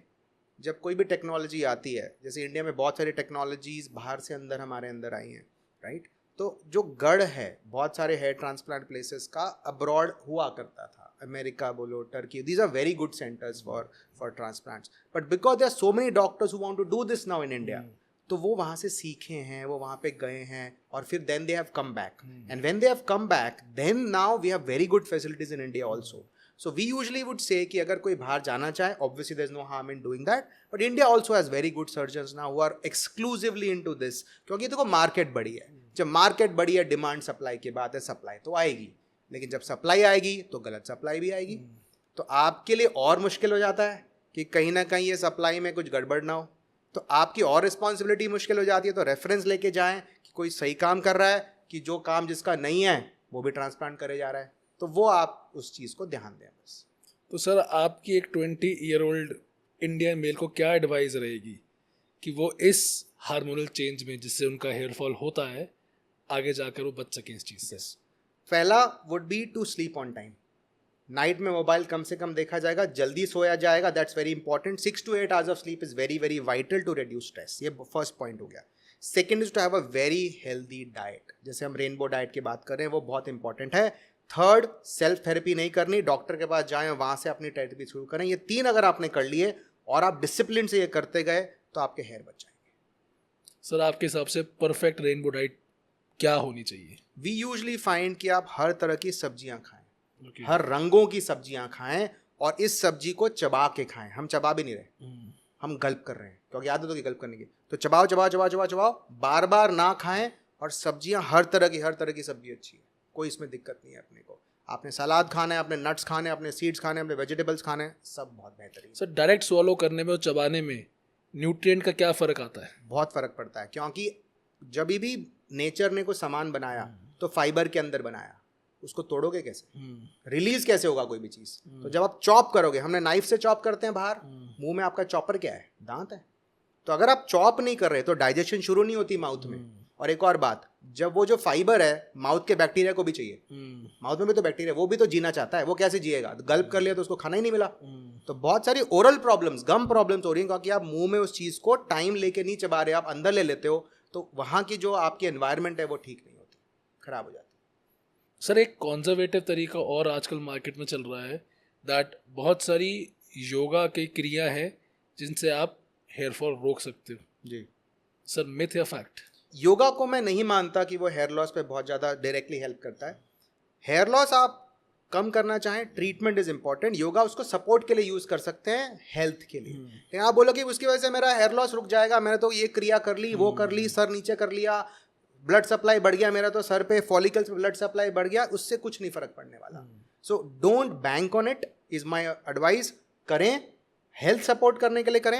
जब कोई भी टेक्नोलॉजी आती है, जैसे इंडिया में बहुत सारी टेक्नोलॉजीज बाहर से अंदर हमारे अंदर आई हैं, राइट? तो जो गढ़ है बहुत सारे हेयर ट्रांसप्लांट प्लेसेस का अब्रॉड हुआ करता था, अमेरिका बोलो, Turkey, these are very good centres for transplants, but because there are so many doctors who want to do this now in India, तो वो वहाँ से सीखे हैं, वो वहाँ पे गए हैं, और फिर then they have come back, and when they have come back then now we have very good facilities in India also. So we usually would say कि अगर कोई बाहर जाना चाहे, obviously there's no harm in doing that, but India also has very good surgeons now who are exclusively into this, क्योंकि देखो market बड़ी है, जब मार्केट बड़ी है डिमांड सप्लाई की बात है, सप्लाई तो आएगी, लेकिन जब सप्लाई आएगी तो गलत सप्लाई भी आएगी, तो आपके लिए और मुश्किल हो जाता है कि कहीं ना कहीं ये सप्लाई में कुछ गड़बड़ ना हो, तो आपकी और रिस्पॉन्सिबिलिटी मुश्किल हो जाती है। तो रेफरेंस लेके जाएं कि कोई सही काम कर रहा है, कि जो काम जिसका नहीं है वो भी ट्रांसप्लांट करे जा रहा है, तो वो आप उस चीज़ को ध्यान दें बस। तो सर आपकी एक 20-year-old इंडियन मेल को क्या एडवाइस रहेगी कि वो इस हार्मोनल चेंज में जिससे उनका हेयर फॉल होता है आगे जाकर वो बच सकें इस चीज़ से? पहला would be to sleep on time. Night में मोबाइल कम से कम देखा जाएगा, जल्दी सोया जाएगा, that's very important. 6 to 8 hours of sleep is very very vital to reduce stress, ये फर्स्ट पॉइंट हो गया। Second is to have a very healthy diet, जैसे हम रेनबो डाइट की बात कर रहे हैं, वो बहुत इंपॉर्टेंट है। थर्ड, सेल्फ थेरेपी नहीं करनी, डॉक्टर के पास जाएं, वहाँ से अपनी थेरेपी शुरू करें। ये 3 अगर आपने कर लिए और आप डिसिप्लिन से ये करते गए तो आपके हेयर बच जाएंगे। सर आपके हिसाब से परफेक्ट रेनबो डाइट क्या होनी चाहिए? वी यूजली फाइंड कि आप हर तरह की सब्जियां खाएं, हर रंगों की सब्जियां खाएं, और इस सब्जी को चबा के खाएं। हम चबा भी नहीं रहे, हम गल्प कर रहे हैं, क्योंकि आदत होगी गल्प करने की। तो चबाओ चबाओ चबाओ चबाओ चबाओ, बार बार ना खाएं, और सब्जियां हर तरह की सब्जी अच्छी है, कोई इसमें दिक्कत नहीं है। अपने को आपने सलाद खाना है, अपने नट्स खाने, अपने सीड्स खाने, अपने वेजिटेबल्स खाने, सब बहुत बेहतरीन। सर डायरेक्ट स्वॉलो करने में और चबाने में न्यूट्रिएंट का क्या फ़र्क आता है? बहुत फ़र्क पड़ता है, क्योंकि जब भी नेचर ने कोई सामान बनाया तो फाइबर के अंदर बनाया, उसको तोड़ोगे कैसे, रिलीज कैसे होगा कोई भी चीज़? तो जब आप चॉप करोगे, हमने नाइफ से चॉप करते हैं बाहर, मुंह में आपका चॉपर क्या है? दांत है। तो अगर आप चॉप नहीं कर रहे तो डाइजेशन शुरू नहीं होती माउथ में। और एक और बात, जब वो जो फाइबर है माउथ के बैक्टीरिया को भी चाहिए, माउथ में भी तो बैक्टीरिया, वो भी तो जीना चाहता है, वो कैसे जिएगा? गल्प कर लिया तो उसको खाना ही नहीं मिला। तो बहुत सारी ओरल प्रॉब्लम्स, गम प्रॉब्लम्स हो रही हैं, क्योंकि आप मुंह में उस चीज़ को टाइम लेके नहीं चबा रहे, आप अंदर ले लेते हो, तो वहाँ की जो आपकी एनवायरनमेंट है वो ठीक नहीं होती, खराब हो जाती है। सर एक कॉन्जर्वेटिव तरीका और आजकल मार्केट में चल रहा है, दैट बहुत सारी योगा की क्रिया है जिनसे आप हेयर फॉल रोक सकते हो। जी सर मिथ या फैक्ट? योगा को मैं नहीं मानता कि वो हेयर लॉस पे बहुत ज़्यादा डायरेक्टली हेल्प करता है। हेयर लॉस आप कम करना चाहें, ट्रीटमेंट इज़ इंपॉर्टेंट। योगा उसको सपोर्ट के लिए यूज़ कर सकते हैं, हेल्थ के लिए। लेकिन आप बोलो कि उसकी वजह से मेरा हेयर लॉस रुक जाएगा, मैंने तो ये क्रिया कर ली, वो कर ली, सर नीचे कर लिया, ब्लड सप्लाई बढ़ गया मेरा, तो सर पे फॉलिकल्स पे ब्लड सप्लाई बढ़ गया, उससे कुछ नहीं फर्क पड़ने वाला। So don't bank on it is my advice. करें, हेल्थ सपोर्ट करने के लिए करें,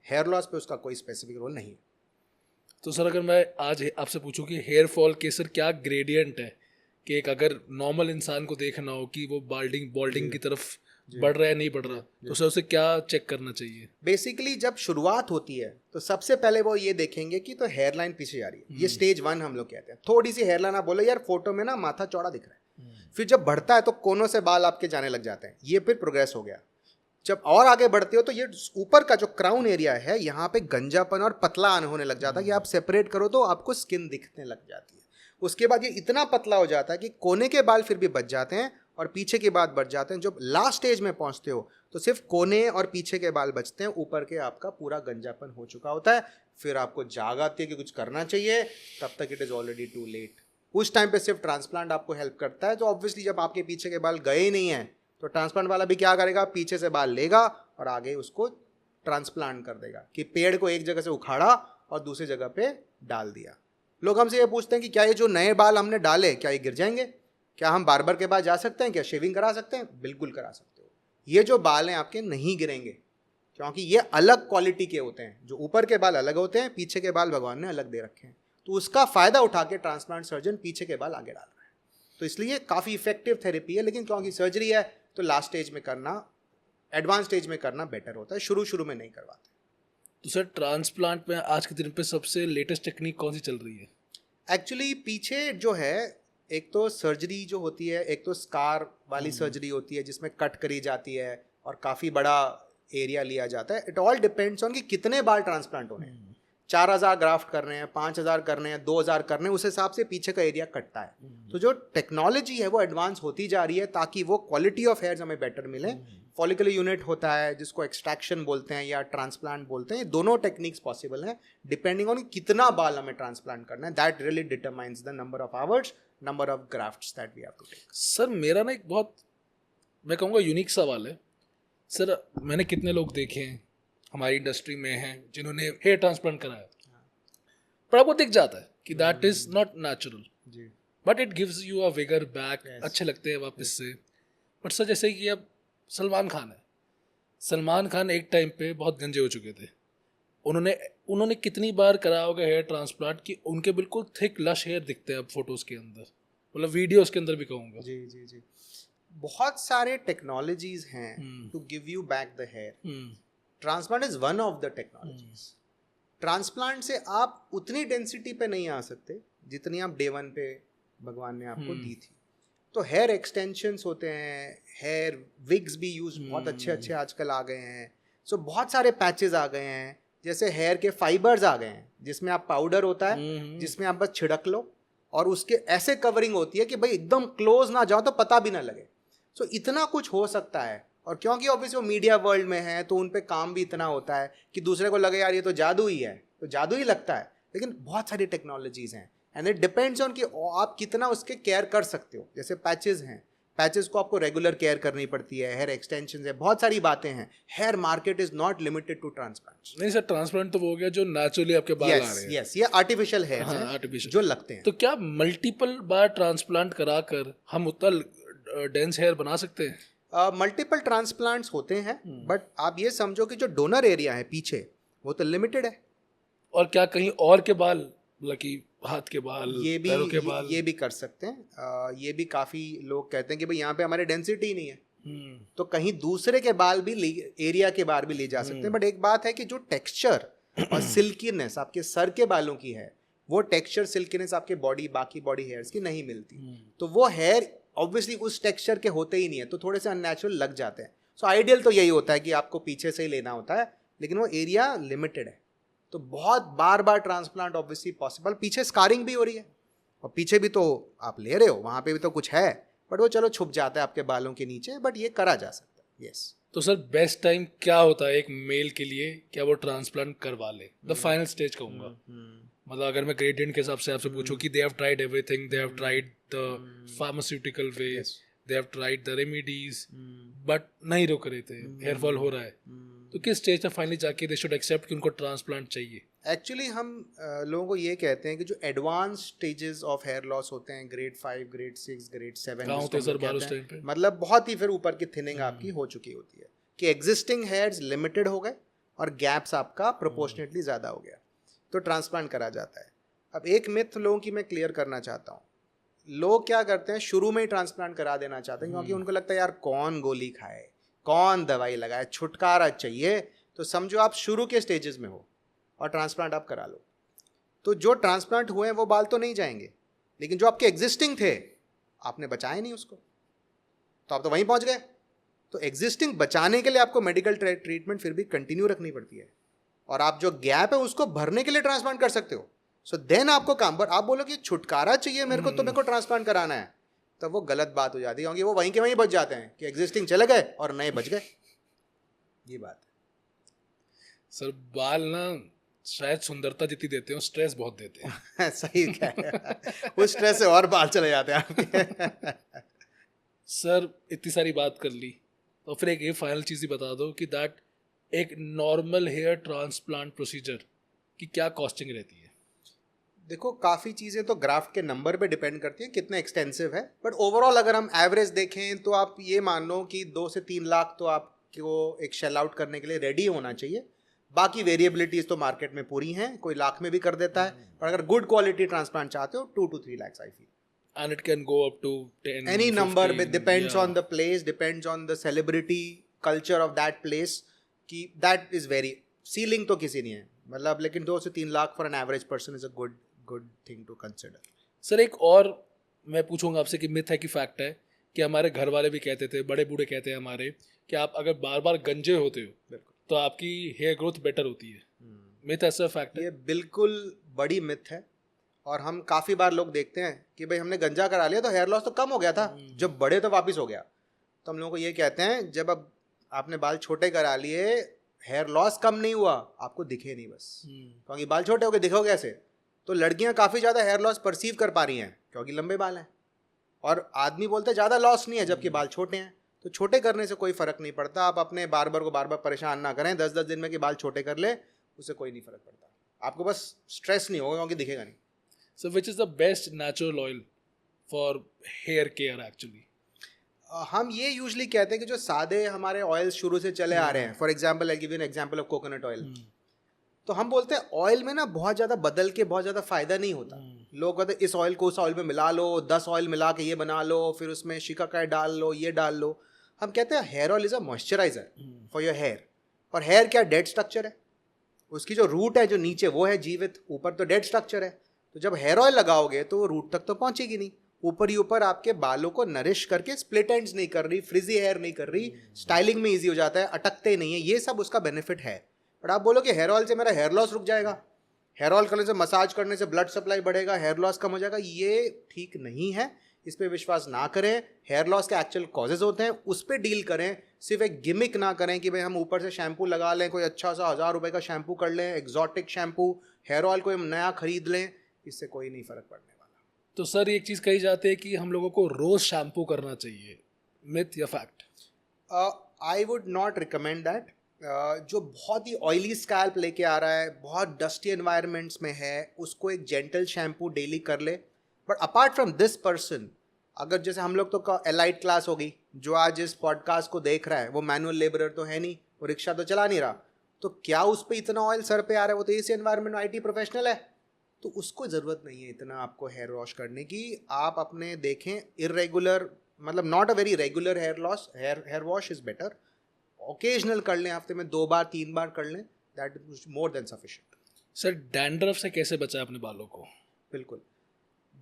हेयर लॉस पे उसका कोई स्पेसिफिक रोल नहीं है। तो सर अगर मैं आज आपसे पूछूं कि हेयर फॉल के सर क्या ग्रेडियंट है, कि एक अगर नॉर्मल इंसान को देखना हो कि वो बॉल्डिंग की तरफ बढ़ रहा है नहीं बढ़ रहा, तो सर उसे क्या चेक करना चाहिए? बेसिकली जब शुरुआत होती है तो सबसे पहले वो ये देखेंगे कि तो हेयर लाइन पीछे जा रही है, ये स्टेज 1 हम लोग कहते हैं। थोड़ी सी हेयर लाइन, आप बोलो यार फोटो में ना माथा चौड़ा दिख रहा है, फिर जब बढ़ता है तो कोनों से बाल आपके जाने लग जाते हैं, ये फिर प्रोग्रेस हो गया। जब और आगे बढ़ते हो तो ये ऊपर का जो क्राउन एरिया है, यहाँ पे गंजापन और पतला होने लग जाता है कि आप सेपरेट करो तो आपको स्किन दिखने लग जाती है। उसके बाद ये इतना पतला हो जाता है कि कोने के बाल फिर भी बच जाते हैं और पीछे के बाद बढ़ जाते हैं। जब लास्ट स्टेज में पहुंचते हो तो सिर्फ कोने और पीछे के बाल बचते हैं, ऊपर के आपका पूरा गंजापन हो चुका होता है। फिर आपको जाग आती है कि कुछ करना चाहिए, तब तक it is already too late. उस टाइम पे सिर्फ ट्रांसप्लांट आपको हेल्प करता है। तो ऑब्वियसली जब आपके पीछे के बाल गए ही नहीं हैं तो ट्रांसप्लांट वाला भी क्या करेगा, पीछे से बाल लेगा और आगे उसको ट्रांसप्लांट कर देगा, कि पेड़ को एक जगह से उखाड़ा और दूसरी जगह पे डाल दिया। लोग हमसे ये पूछते हैं कि क्या ये जो नए बाल हमने डाले क्या ये गिर जाएंगे, क्या हम बार्बर के पास जा सकते हैं, क्या शेविंग करा सकते हैं? बिल्कुल करा सकते हो। ये जो बाल हैं आपके नहीं गिरेंगे, क्योंकि ये अलग क्वालिटी के होते हैं। जो ऊपर के बाल अलग होते हैं, पीछे के बाल भगवान ने अलग दे रखे हैं। तो उसका फ़ायदा उठा के ट्रांसप्लांट सर्जन पीछे के बाल आगे डाल रहा है। तो इसलिए काफ़ी इफेक्टिव थेरेपी है। लेकिन क्योंकि सर्जरी है तो लास्ट स्टेज में करना, एडवांस स्टेज में करना बेटर होता है, शुरू में नहीं करवाते। तो सर ट्रांसप्लांट में आज के दिन पे सबसे लेटेस्ट टेक्निक कौन सी चल रही है? एक्चुअली पीछे जो है, एक तो सर्जरी जो होती है, एक तो स्कार वाली सर्जरी होती है जिसमें कट करी जाती है और काफ़ी बड़ा एरिया लिया जाता है। इट ऑल डिपेंड्स ऑन कि कितने बाल ट्रांसप्लांट होने हैं। 4000 ग्राफ्ट करने हैं, 5000 करने हैं, 2000 करने हैं, उस हिसाब से पीछे का एरिया कटता है। तो जो टेक्नोलॉजी है वो एडवांस होती जा रही है ताकि वो क्वालिटी ऑफ हेयर्स हमें बेटर मिले। फॉलिकुलर यूनिट होता है जिसको एक्सट्रैक्शन बोलते हैं या ट्रांसप्लांट बोलते हैं, दोनों टेक्निक्स पॉसिबल हैं डिपेंडिंग ऑन कितना बाल हमें ट्रांसप्लांट करना है। That really determines the number of hours, number of grafts that we have to take. Sir मेरा ना एक बहुत, मैं कहूँगा यूनिक सवाल है सर। मैंने कितने लोग देखे हैं हमारी इंडस्ट्री में हैं जिन्होंने हेयर ट्रांसप्लांट कराया, पर आपको दिख जाता है कि दैट इज नॉट नेचुरल, जी, but it gives you a vigour back, अच्छे लगते हैं वापस से। बट सर जैसे कि अब सलमान खान है, सलमान खान एक टाइम पे बहुत गंजे हो चुके थे। उन्होंने कितनी बार कराया होगा हेयर ट्रांसप्लांट कि उनके बिल्कुल थिक लश हेयर दिखते हैं अब फोटोज के अंदर, मतलब वीडियोस के अंदर भी कहूँगा। जी जी जी। बहुत सारे टेक्नोलॉजीज हैं to give you back the hair. Transplant is one of the technologies. Transplant से आप उतनी डेंसिटी पे नहीं आ सकते जितनी आप डे 1 पे भगवान ने आपको दी थी। तो हेयर एक्सटेंशंस होते हैं, हेयर विग्स भी यूज बहुत अच्छे अच्छे आजकल आ गए हैं। सो बहुत सारे पैचेस आ गए हैं, जैसे हेयर के फाइबर्स आ गए हैं जिसमें आप पाउडर होता है जिसमें आप बस छिड़क लो और उसके ऐसे कवरिंग होती है कि भाई एकदम क्लोज ना जाओ तो पता भी ना लगे। सो इतना कुछ हो सकता है। और क्योंकि ऑब्वियसली वो मीडिया वर्ल्ड में है तो उन पे काम भी इतना होता है कि दूसरे को लगे यार ये तो जादू ही है, तो जादू ही लगता है। लेकिन बहुत सारी टेक्नोलॉजीज हैं एंड इट डिपेंड्स ऑन कि आप कितना उसके केयर कर सकते हो। जैसे पैचेस हैं, पैचेस को आपको रेगुलर केयर करनी पड़ती है, हेयर एक्सटेंशन है, बहुत सारी बातें हैं। Hair market is not limited to transplant. नहीं सर, ट्रांसप्लांट तो वो हो गया जो नेचुरली आपके बाल आ रहे हैं। यस, ये आर्टिफिशियल हेयर हाँ, हैं आर्टिफिशियल जो लगते हैं। तो क्या मल्टीपल बार ट्रांसप्लांट कराकर हम उतना डेंस हेयर बना सकते हैं? मल्टीपल ट्रांसप्लांट्स होते हैं, बट आप ये समझो कि जो डोनर एरिया है पीछे वो तो लिमिटेड है। और क्या कहीं और के बाल, मतलब कि हाथ के बाल, पैरों के बाल, ये भी कर सकते हैं। ये भी काफ़ी लोग कहते हैं कि भाई यहाँ पे हमारे डेंसिटी नहीं है, तो कहीं दूसरे के बाल भी एरिया के बाल भी ले जा सकते हैं। बट एक बात है कि जो टेक्सचर और सिल्कीनेस आपके सर के बालों की है, वो टेक्सचर सिल्कीनेस आपके बाकी बॉडी हेयर्स की नहीं मिलती। तो वो हेयर ऑब्वियसली उस टेक्सचर के होते ही नहीं है, तो थोड़े से अननेचुरल लग जाते हैं। सो आइडियल तो यही होता है कि आपको पीछे से ही लेना होता है, लेकिन वो एरिया लिमिटेड है। तो बहुत बार बार ट्रांसप्लांट ऑब्वियसली पॉसिबल। पीछे स्कारिंग भी हो रही है और पीछे भी तो आप ले रहे हो, वहाँ पे भी तो कुछ है, बट वो चलो छुप जाता है आपके बालों के नीचे, बट ये करा जा सकता है। यस। तो सर बेस्ट टाइम क्या होता है एक मेल के लिए, क्या वो ट्रांसप्लांट करवा ले? द फाइनल स्टेज कहूँगा, मतलब अगर मैं ग्रेडियंट के हिसाब से आपसे पूछूं कि they have tried everything, they have tried the pharmaceutical way, they have tried the remedies, but नहीं रुक रहे थे, हेयर फॉल हो रहा है, तो किस स्टेज में फाइनली जाके दे शुड एक्सेप्ट कि उनको ट्रांसप्लांट चाहिए? एक्चुअली हम लोगों को ये कहते हैं कि जो advance stages of hair loss होते हैं, ग्रेड 5, ग्रेड 6, ग्रेड 7, कहाँ होते हैं सर बाल उस टाइम पे? मतलब बहुत ही फिर ऊपर की थिनिंग आपकी हो चुकी होती है कि एग्जिस्टिंग हेयर्स लिमिटेड हो गए और गैप्स आपका प्रोपोर्शनेटली ज़्यादा हो गया, तो ट्रांसप्लांट करा जाता है। अब एक मिथ लोगों की मैं क्लियर करना चाहता हूँ। लोग क्या करते हैं, शुरू में ही ट्रांसप्लांट करा देना चाहते हैं क्योंकि उनको लगता है यार कौन गोली खाए, कौन दवाई लगाए, छुटकारा चाहिए। तो समझो आप शुरू के स्टेजेस में हो और ट्रांसप्लांट आप करा लो, तो जो ट्रांसप्लांट हुए हैं वो बाल तो नहीं जाएंगे, लेकिन जो आपके एग्जिस्टिंग थे आपने बचाए नहीं उसको, तो आप तो वहीं पहुंच गए। तो एग्जिस्टिंग बचाने के लिए आपको मेडिकल ट्रीटमेंट फिर भी कंटिन्यू रखनी पड़ती है, और आप जो गैप है उसको भरने के लिए ट्रांसप्लांट कर सकते हो। सो देन आपको काम, पर आप बोलो कि छुटकारा चाहिए मेरे को तो मेरे को ट्रांसप्लांट कराना है, तो वो गलत बात हो जाती है क्योंकि वो वहीं के वहीं बच जाते हैं कि एग्जिस्टिंग चले गए और नए बच गए। ये बात है सर बाल ना शायद सुंदरता जितनी देते हैं, स्ट्रेस बहुत देते हैं। सही क्या है, उस स्ट्रेस से और बाल चले जाते हैं आपके। सर इतनी सारी बात कर ली, तो फिर एक ये फाइनल चीज़ ही बता दो कि दैट एक नॉर्मल हेयर ट्रांसप्लांट प्रोसीजर की क्या कॉस्टिंग रहती है? देखो काफ़ी चीज़ें तो ग्राफ्ट के नंबर पे डिपेंड करती हैं कितना एक्सटेंसिव है, बट ओवरऑल अगर हम एवरेज देखें तो आप ये मान लो कि 2 से 3 लाख तो आपको एक शेल आउट करने के लिए रेडी होना चाहिए। बाकी वेरिएबिलिटीज़ तो मार्केट में पूरी हैं, कोई लाख में भी कर देता है, पर अगर गुड क्वालिटी ट्रांसप्लांट चाहते हो 2 to 3 lakhs I feel. And it can go up to 10, Any number 15, depends yeah. on the place, depends on the celebrity culture of that place, कि that is very ceiling तो किसी नहीं है, मतलब लेकिन 2 से 3 lakh for an average person is a good thing to consider। Sir एक और मैं पूछूंगा आपसे कि मिथ है कि फैक्ट है कि हमारे घर वाले भी कहते थे, बड़े बूढ़े कहते हैं हमारे, कि आप अगर बार बार गंजे होते हो तो आपकी हेयर ग्रोथ बेटर होती है। मिथ ऐसा फैक्ट है? ये बिल्कुल बड़ी मिथ है, और हम काफ़ी बार लोग देखते हैं कि भाई हमने गंजा करा लिया तो हेयर लॉस तो कम हो गया था, जब बड़े तो वापस हो गया। तो हम लोगों को ये कहते हैं जब अब आपने बाल छोटे करा लिए, हेयर लॉस कम नहीं हुआ, आपको दिखे नहीं बस, क्योंकि बाल छोटे हो गए, दिखोगे कैसे? तो लड़कियां काफ़ी ज़्यादा हेयर लॉस परसीव कर पा रही हैं क्योंकि लंबे बाल हैं, और आदमी बोलते हैं ज़्यादा लॉस नहीं है जबकि बाल छोटे हैं। तो छोटे करने से कोई फ़र्क नहीं पड़ता, आप अपने बार्बर को बार बार परेशान ना करें, 10-10 दिन में कि बाल छोटे कर ले, उससे कोई नहीं फ़र्क पड़ता, आपको बस स्ट्रेस नहीं होगा क्योंकि दिखेगा नहीं। So which is the best natural oil for hair care actually? हम ये यूजली कहते हैं कि जो सादे हमारे ऑयल्स शुरू से चले आ रहे हैं, for example I give you an example of coconut oil, तो हम बोलते हैं ऑयल में ना बहुत ज़्यादा बदल के बहुत ज़्यादा फ़ायदा नहीं होता। लोग कहते हैं इस ऑयल को उस ऑयल में मिला लो, 10 ऑयल मिला के ये बना लो, फिर उसमें शिकाकाई डाल लो, ये डाल लो। हम कहते हैं hair oil is a moisturiser for your hair, और हेयर क्या डेड स्ट्रक्चर है, उसकी जो रूट है जो नीचे वो है जीवित, ऊपर तो डेड स्ट्रक्चर है। तो जब हेयर ऑयल लगाओगे तो वो रूट तक तो पहुंचेगी नहीं, ऊपर ही ऊपर आपके बालों को नरिश करके स्प्लिट एंड्स नहीं कर रही, फ्रिजी हेयर नहीं कर रही, स्टाइलिंग में ईजी हो जाता है, अटकते नहीं है, ये सब उसका बेनिफिट है। बट आप बोलो कि हेयर ऑयल से मेरा हेयर लॉस रुक जाएगा, हेयर ऑयल करने से, मसाज करने से ब्लड सप्लाई बढ़ेगा, हेयर लॉस कम हो जाएगा, ये ठीक नहीं है, इस पर विश्वास ना करें। हेयर लॉस के एक्चुअल कॉजेज होते हैं, उस पर डील करें, सिर्फ एक गिमिक ना करें कि भाई हम ऊपर से शैम्पू लगा लें, कोई अच्छा सा 1000 रुपये का शैम्पू कर लें, एक्जॉटिक शैम्पू, हेयर ऑयल कोई नया खरीद लें, इससे कोई नहीं फ़र्क पड़ने वाला। तो सर एक चीज़ कही जाती है कि हम लोगों को रोज़ शैम्पू करना चाहिए, मिथ या fact? I would not recommend that. जो बहुत ही ऑयली स्कैल्प लेके आ रहा है, बहुत डस्टी एनवायरनमेंट्स में है, उसको एक जेंटल शैम्पू डेली कर ले। But apart from this person, अगर जैसे हम लोग तो एलाइट क्लास होगी, जो आज इस पॉडकास्ट को देख रहा है वो मैनुअल लेबरर तो है नहीं, वो रिक्शा तो चला नहीं रहा, तो क्या उस पर इतना ऑयल सर पे आ रहा है? वो तो इसी एनवायरनमेंट में IT प्रोफेशनल है, तो उसको ज़रूरत नहीं है इतना आपको हेयर वॉश करने की। आप अपने देखें इरेगुलर, मतलब not a very regular hair loss, hair wash is better, occasional कर लें, हफ्ते में 2 बार 3 बार कर लें, that is more than sufficient. Sir dandruff से कैसे बचाएं अपने बालों को? बिल्कुल,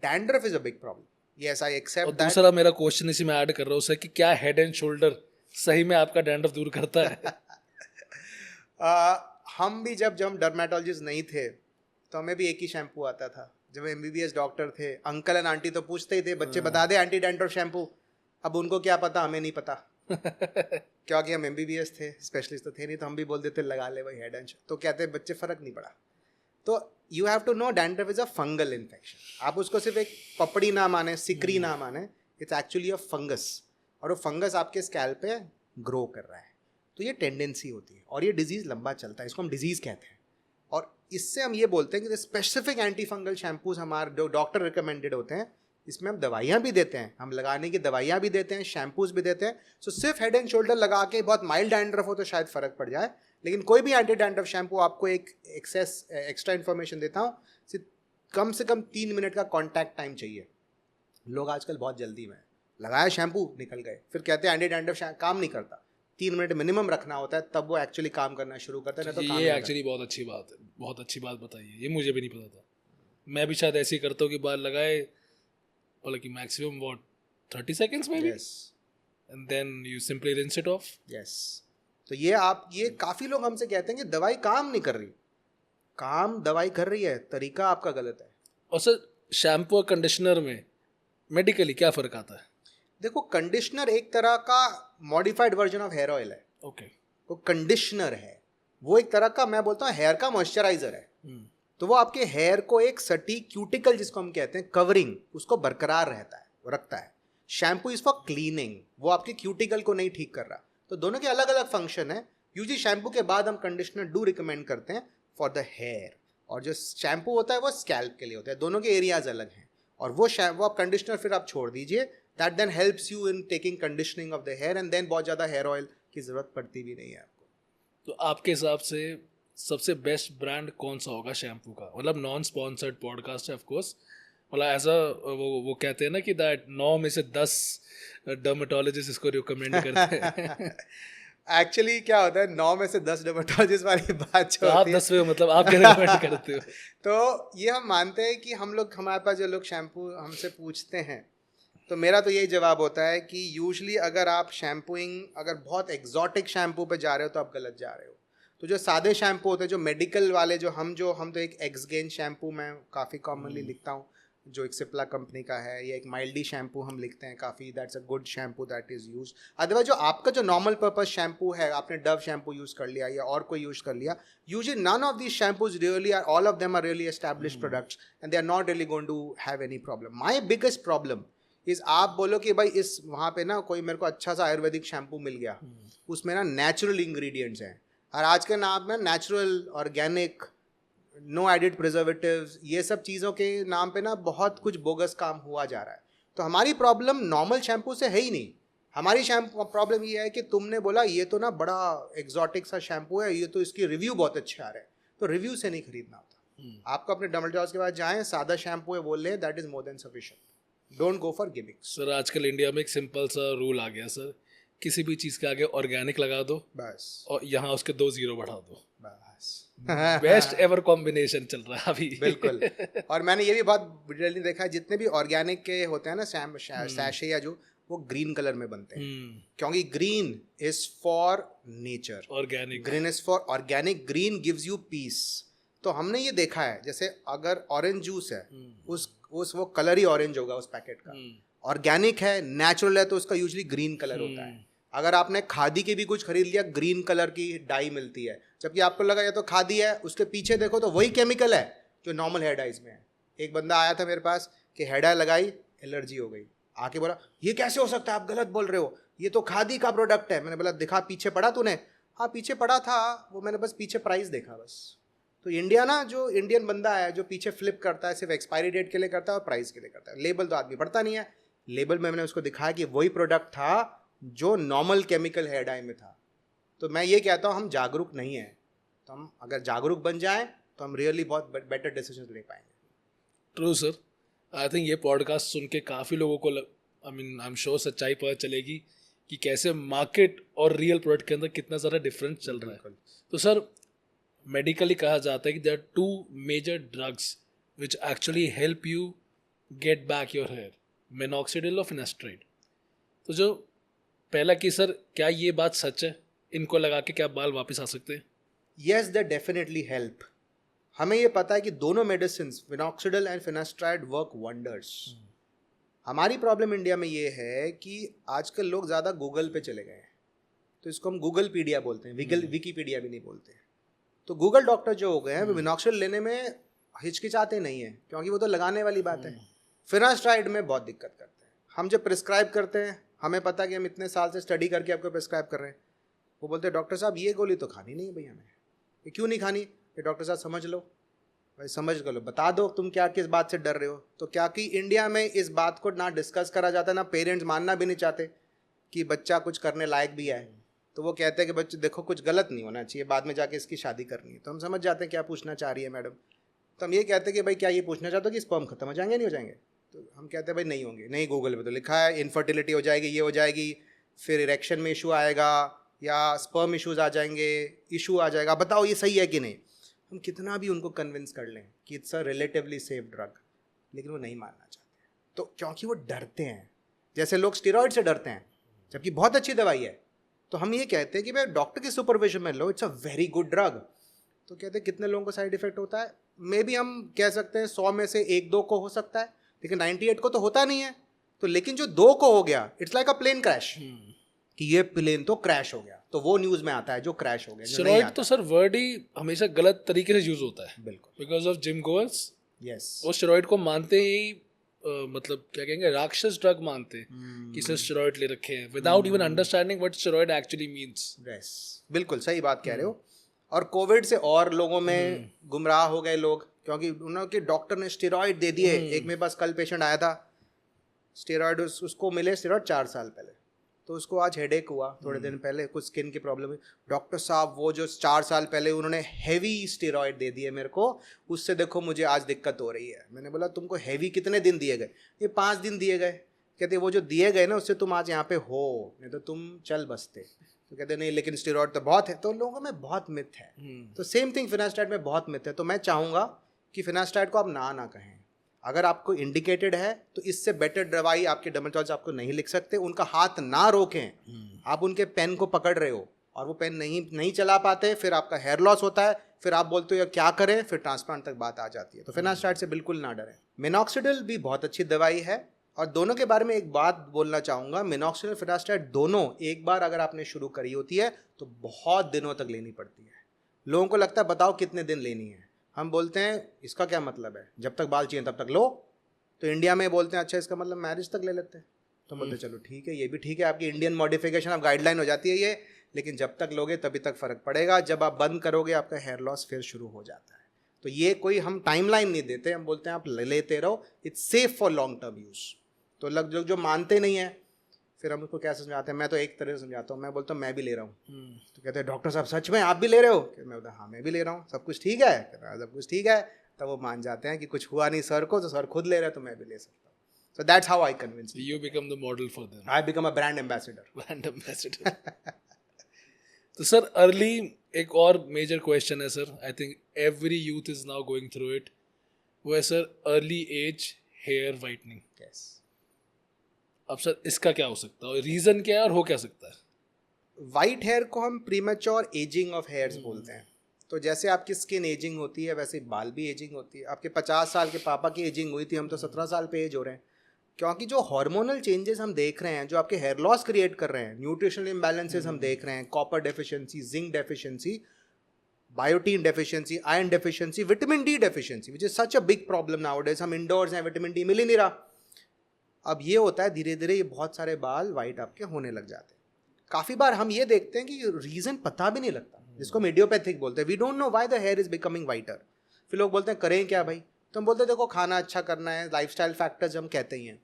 dandruff is a big problem, yes I accept और दैट। दूसरा मेरा क्वेश्चन इसी में ऐड कर रहा हूँ सर कि क्या हेड एंड शोल्डर सही में आपका डैंड्रफ दूर करता है? हम भी जब हम डर्मेटोलॉजिस्ट नहीं थे तो हमें भी एक ही शैम्पू आता था। जब MBBS डॉक्टर थे, अंकल एंड आंटी तो पूछते ही थे, बच्चे बता दे एंटी डैंड्रफ शैम्पू। अब उनको क्या पता, हमें नहीं पता क्योंकि हम MBBS थे, स्पेशलिस्ट तो थे नहीं, तो हम भी बोल देते लगा ले भाई हेड एंड। तो कहते बच्चे फ़र्क नहीं पड़ा। तो you have to know dandruff is a fungal infection. आप उसको सिर्फ एक पपड़ी ना माने, सिकरी ना माने, इट्स एक्चुअली अ फंगस. और वो फंगस आपके स्कैल्प पे ग्रो कर रहा है. तो ये टेंडेंसी होती है और ये डिजीज़ लंबा चलता है. इसको हम डिजीज़ कहते हैं. और इससे हम ये बोलते हैं कि स्पेसिफिक एंटी फंगल शैम्पूज हमारे जो डॉक्टर रिकमेंडेड होते हैं, इसमें हम दवाइयाँ भी देते हैं, हम लगाने की दवाइयाँ भी देते हैं, शैम्पूज भी देते हैं. सो सिर्फ हेड एंड शोल्डर लगा के बहुत माइल्ड डैंड्रफ हो तो शायद फ़र्क पड़ जाए. लेकिन कोई भी एंटी डैंड्रफ शैम्पू, आपको एक एक्स्ट्रा इन्फॉर्मेशन देता हूँ, कम से कम 3 मिनट का कॉन्टैक्ट टाइम चाहिए. लोग आजकल बहुत जल्दी में लगाया शैम्पू निकल गए, फिर कहते हैं एंटी डैंड्रफ काम नहीं करता. 3 मिनट मिनिमम रखना होता है, तब वो एक्चुअली काम करना शुरू करता है. नहीं तो काम ये एक्चुअली बहुत अच्छी बात है, बहुत अच्छी बात बताई है, ये मुझे भी नहीं पता था. मैं भी शायद ऐसे ही करता हूँ कि बाल लगाए मतलब कि मैक्सिमम 30 सेकेंड्स में भी, and then you simply rinse it off. Yes. तो ये काफ़ी लोग हमसे कहते हैं कि दवाई काम नहीं कर रही. काम दवाई कर रही है, तरीका आपका गलत है. और सर शैम्पू और कंडीशनर में मेडिकली क्या फ़र्क आता है? देखो, कंडीशनर एक तरह का modified version of hair oil है. ओके. वो कंडीशनर है, वो एक तरह का, मैं बोलता हूँ, हेयर का मॉइस्चराइजर है. तो वो आपके हेयर को एक सटीक क्यूटिकल जिसको हम कहते हैं कवरिंग, उसको बरकरार रहता है, वो रखता है. शैम्पू इज़ फॉर क्लीनिंग, वो आपके क्यूटिकल को नहीं ठीक कर रहा. तो दोनों के अलग अलग फंक्शन है. यूजली शैम्पू के बाद हम कंडीशनर डू रिकमेंड करते हैं फॉर द हेयर, और जो शैम्पू होता है वो स्कैल्प के लिए होता है. दोनों के एरियाज अलग हैं. और वो आप कंडीशनर फिर आप छोड़ दीजिए. That then helps you in taking conditioning of the hair, and then बहुत ज़्यादा हेयर ऑयल की ज़रूरत पड़ती भी नहीं है आपको. तो आपके हिसाब से सबसे बेस्ट ब्रांड कौन सा होगा शैम्पू का? मतलब नॉन स्पॉन्सर्ड पॉडकास्ट है ऑफ कोर्स. मतलब एज अ वो कहते हैं ना कि दैट 9 में से 10 डर्मेटोलॉजिस्ट इसको रिकमेंड करते हैं. एक्चुअली क्या होता है, 9 में से 10 डर्मेटोलॉजिस्ट वाली बात जो तो आप होती है, 10वें मतलब आप क्या रिकमेंड करते हो? तो ये हम मानते हैं कि हमारे पास जो लोग शैम्पू हमसे पूछते हैं, तो मेरा तो यही जवाब होता है कि यूजली अगर आप शैम्पूइंग अगर बहुत एग्जॉटिक शैम्पू पे जा रहे हो तो आप गलत जा रहे हो. तो जो सादे शैम्पू होते हैं, जो मेडिकल वाले, जो हम तो एक एक्सगेन शैम्पू मैं काफ़ी कॉमनली लिखता हूँ, जो एक सिप्ला कंपनी का है, या एक माइल्डी शैम्पू हम लिखते हैं काफ़ी. That's a good shampoo that is use. Otherwise जो आपका जो नॉर्मल पर्पज शैम्पू है, आपने डव शैम्पू यूज़ कर लिया या और कोई यूज़ कर लिया, usually none of these shampoos really are, all of them are really established products, and they are not really going to have any problem. My biggest problem is, आप बोलो कि भाई इस वहाँ पे ना कोई मेरे को अच्छा सा आयुर्वेदिक शैम्पू मिल गया, उसमें ना नेचुरल इंग्रेडिएंट्स हैं, और आज के नाम में natural, organic, no added preservatives, ये सब चीज़ों के नाम पे ना बहुत कुछ बोगस काम हुआ जा रहा है. तो हमारी प्रॉब्लम नॉर्मल शैम्पू से है ही नहीं. हमारी शैम्पू प्रॉब्लम ये है कि तुमने बोला ये तो ना बड़ा एग्जॉटिक सा शैम्पू है, ये तो इसकी रिव्यू बहुत अच्छे आ रहे हैं, तो रिव्यू से नहीं खरीदना होता. आपको अपने डर्मेटोलॉजिस्ट के पास जाएं, सादा शैम्पू है बोल लें, that is more than sufficient. Don't go for gimmicks. Sir आजकल इंडिया में एक सिंपल सा रूल आ गया सर, किसी भी चीज़ के आगे ऑर्गेनिक लगा दो बस, और यहाँ उसके 2 जीरो बढ़ा दो. बस. बेस्ट एवर कॉम्बिनेशन चल रहा है अभी. बिल्कुल. और मैंने ये भी बहुत रियली देखा है, जितने भी ऑर्गेनिक के होते हैं ना सैशे या जो, वो ग्रीन कलर में बनते हैं, क्योंकि green is for nature, organic. Green is for organic, green gives you peace. तो हमने ये देखा है, जैसे अगर ऑरेंज जूस है, उस वो कलर ही ऑरेंज होगा उस पैकेट का. ऑर्गेनिक है, नेचुरल है, तो उसका यूजुअली ग्रीन कलर होता है. अगर आपने खादी के भी कुछ खरीद लिया, ग्रीन कलर की डाई मिलती है, जबकि आपको लगा ये तो खादी है, उसके पीछे देखो तो वही केमिकल है जो नॉर्मल हेयर डाइज में है. एक बंदा आया था मेरे पास कि हेयर डाई लगाई, एलर्जी हो गई. आके बोला ये कैसे हो सकता है, आप गलत बोल रहे हो, ये तो खादी का प्रोडक्ट है. मैंने बोला दिखा, पीछे पड़ा तूने? हाँ पीछे पड़ा था, वो मैंने बस पीछे प्राइस देखा बस. तो इंडिया ना, जो इंडियन बंदा है जो पीछे फ्लिप करता है, सिर्फ एक्सपायरी डेट के लिए करता है और प्राइस के लिए करता है. लेबल तो आदमी पढ़ता नहीं है. लेबल में मैंने उसको दिखाया कि वही प्रोडक्ट था जो नॉर्मल केमिकल हेयर डाई में था. तो मैं ये कहता हूँ, हम जागरूक नहीं हैं. तो हम अगर जागरूक बन जाएं तो हम रियली बहुत बेटर डिसीजन ले पाएंगे. True sir. आई थिंक ये पॉडकास्ट सुन के काफ़ी लोगों को आई एम श्योर सच्चाई पता चलेगी कि कैसे मार्केट और रियल प्रोडक्ट के अंदर कितना ज़्यादा डिफरेंस चल रहा है. तो सर मेडिकली कहा जाता है कि there are 2 major drugs which actually help you get back your hair, minoxidil और फिनेस्ट्रेट. तो जो पहला कि सर क्या ये बात सच है, इनको लगा के क्या बाल वापस आ सकते हैं? Yes, they definitely help. हमें ये पता है कि दोनों medicine, minoxidil and finasteride, work wonders. हमारी प्रॉब्लम इंडिया में ये है कि आजकल लोग ज़्यादा गूगल पे चले गए हैं, तो इसको हम गूगल पीडिया बोलते हैं, विकीपीडिया भी नहीं बोलते. तो गूगल डॉक्टर जो हो गए हैं, वो मिनॉक्सिडिल लेने में हिचकिचाते नहीं हैं, क्योंकि वो तो लगाने वाली बात है। फिनास्ट्राइड में बहुत दिक्कत करते हैं। हम जब प्रिस्क्राइब करते हैं, हमें पता कि हम इतने साल से स्टडी करके आपको प्रिस्क्राइब कर रहे हैं, वो बोलते हैं डॉक्टर साहब ये गोली तो खानी नहीं है भैया, हमें ये क्यों नहीं खानी? ये डॉक्टर साहब समझ लो भाई, समझ लो, बता दो तुम क्या किस बात से डर रहे हो। तो क्या कि इंडिया में इस बात को ना डिस्कस करा जाता, ना पेरेंट्स मानना भी नहीं चाहते कि बच्चा कुछ करने लायक भी है। तो वो कहते हैं कि बच्चे देखो कुछ गलत नहीं होना चाहिए, बाद में जाके इसकी शादी करनी है। तो हम समझ जाते हैं क्या पूछना चाह रही है मैडम। तो हम ये कहते हैं कि भाई क्या ये पूछना चाहते हो कि स्पर्म खत्म हो जाएंगे, नहीं हो जाएंगे? तो हम कहते हैं भाई नहीं होंगे। नहीं, गूगल पे तो लिखा है इनफर्टिलिटी हो जाएगी, ये हो जाएगी, फिर इरेक्शन में इशू आएगा या स्पर्म इशूज़ आ जाएंगे, इशू आ जाएगा, बताओ ये सही है कि नहीं। हम कितना भी उनको कन्विंस कर लें कि it's a relatively safe drug, लेकिन वो नहीं मानना चाहते। तो क्योंकि वो डरते हैं, जैसे लोग स्टेरॉइड से डरते हैं जबकि बहुत अच्छी दवाई है। तो हम ये कहते हैं कि भाई डॉक्टर की सुपरविजन में लो, it's a very good drug. तो कहते हैं कितने लोगों को साइड इफेक्ट होता है? मे बी हम कह सकते हैं 100 में से 1-2 को हो सकता है, लेकिन 98 को तो होता नहीं है। तो लेकिन जो 2 को हो गया, it's like a plane crash, कि ये प्लेन तो क्रैश हो गया, तो वो न्यूज़ में आता है जो क्रैश हो गया। स्टेरॉइड तो सर वर्ड ही हमेशा गलत तरीके से यूज होता है, बिल्कुल, because of gym goers. Yes, वो स्टेरॉइड को मानते ही मतलब क्या कहेंगे, राक्षस ड्रग मानते हैं कि सर स्टेरॉइड ले रखे हैं without even understanding what steroid actually means. Yes, बिल्कुल सही बात कह रहे हो। और कोविड से और लोगों में गुमराह हो गए लोग, क्योंकि उनके डॉक्टर ने स्टेरॉइड दे दिए। एक मेरे पास कल पेशेंट आया था, स्टेरॉइड उसको मिले स्टेरॉइड 4 साल पहले, तो उसको आज हेडेक हुआ थोड़े दिन पहले, कुछ स्किन की प्रॉब्लम हुई। डॉक्टर साहब वो जो 4 साल पहले उन्होंने हैवी स्टेरॉइड दे दिए मेरे को, उससे देखो मुझे आज दिक्कत हो रही है। मैंने बोला तुमको हैवी कितने दिन दिए गए? ये 5 दिन दिए गए। कहते वो जो दिए गए ना उससे तुम आज यहाँ पे हो, नहीं तो तुम चल बसते। तो कहते नहीं लेकिन स्टेरॉइड तो बहुत है। तो लोगों में बहुत मिथ है। तो सेम थिंग फिनास्टाइड में बहुत मिथ है। तो मैं चाहूँगा कि फिनास्टाइड को आप ना कहें। अगर आपको इंडिकेटेड है तो इससे बेटर दवाई आपके डर्मेटोलॉजिस्ट आपको नहीं लिख सकते। उनका हाथ ना रोकें। आप उनके पेन को पकड़ रहे हो और वो पेन नहीं चला पाते, फिर आपका हेयर लॉस होता है, फिर आप बोलते हो यार क्या करें, फिर ट्रांसप्लांट तक बात आ जाती है। तो फिनास्टाइड से बिल्कुल ना डरें। मिनॉक्सिडिल भी बहुत अच्छी दवाई है। और दोनों के बारे में एक बात बोलना चाहूँगा, मिनॉक्सिडिल फिनास्टाइड दोनों एक बार अगर आपने शुरू करी होती है तो बहुत दिनों तक लेनी पड़ती है। लोगों को लगता है बताओ कितने दिन लेनी है। हम बोलते हैं इसका क्या मतलब है, जब तक बाल चाहिए तब तक लो। तो इंडिया में बोलते हैं अच्छा इसका मतलब मैरिज तक ले लेते हैं। तो बोलते चलो ठीक है, ये भी ठीक है, आपकी इंडियन मॉडिफिकेशन ऑफ गाइडलाइन हो जाती है ये, लेकिन जब तक लोगे तभी तक फ़र्क पड़ेगा। जब आप बंद करोगे आपका हेयर लॉस फिर शुरू हो जाता है। तो ये कोई हम टाइमलाइन नहीं देते, हम बोलते हैं आप लेते रहो, it's safe for long term use. तो लोग जो मानते नहीं हैं फिर हम उसको क्या समझाते हैं, मैं तो एक तरह से समझाता हूँ। मैं बोलता हूँ मैं भी ले रहा हूँ। तो कहते हैं डॉक्टर साहब सच में आप भी ले रहे हो? मैं बोलता हाँ मैं भी ले रहा हूँ, सब कुछ ठीक है? सब कुछ ठीक है। तब वो मान जाते हैं कि कुछ हुआ नहीं सर को, तो सर खुद ले रहे हैं तो मैं भी ले सकता हूँ। So that's how I convince you. You become the model for them. I become a brand ambassador. Brand ambassador. तो सर अर्ली एक और मेजर क्वेश्चन है sir, I think every youth is now going through it, वो है sir early age hair whitening. Yes. अब sir इसका क्या हो सकता है, रीजन क्या है और हो क्या सकता है? वाइट हेयर को हम प्रीमेच्योर एजिंग ऑफ हेयर्स बोलते हैं। तो जैसे आपकी स्किन एजिंग होती है वैसे बाल भी एजिंग होती है। आपके 50 साल के पापा की एजिंग हुई थी, हम तो 17 साल पे एज हो रहे हैं। क्योंकि जो हार्मोनल चेंजेस हम देख रहे हैं, जो आपके हेयर लॉस क्रिएट कर रहे हैं, न्यूट्रिशनल इम्बैलेंसेस हम देख रहे हैं, copper deficiency, zinc deficiency, biotin deficiency, iron deficiency, vitamin D deficiency, which is such a big problem nowadays. हम इंडोर्स हैं, विटामिन डी मिल ही नहीं रहा। अब ये होता है धीरे धीरे ये बहुत सारे बाल वाइट आपके होने लग जाते हैं। काफ़ी बार हम ये देखते हैं कि रीज़न पता भी नहीं लगता, जिसको मीडियोपैथिक बोलते हैं। We don't know why the hair is becoming whiter. फिर लोग बोलते हैं करें क्या भाई? तो हम बोलते हैं देखो खाना अच्छा करना है, लाइफस्टाइल फैक्टर्स हम कहते ही हैं।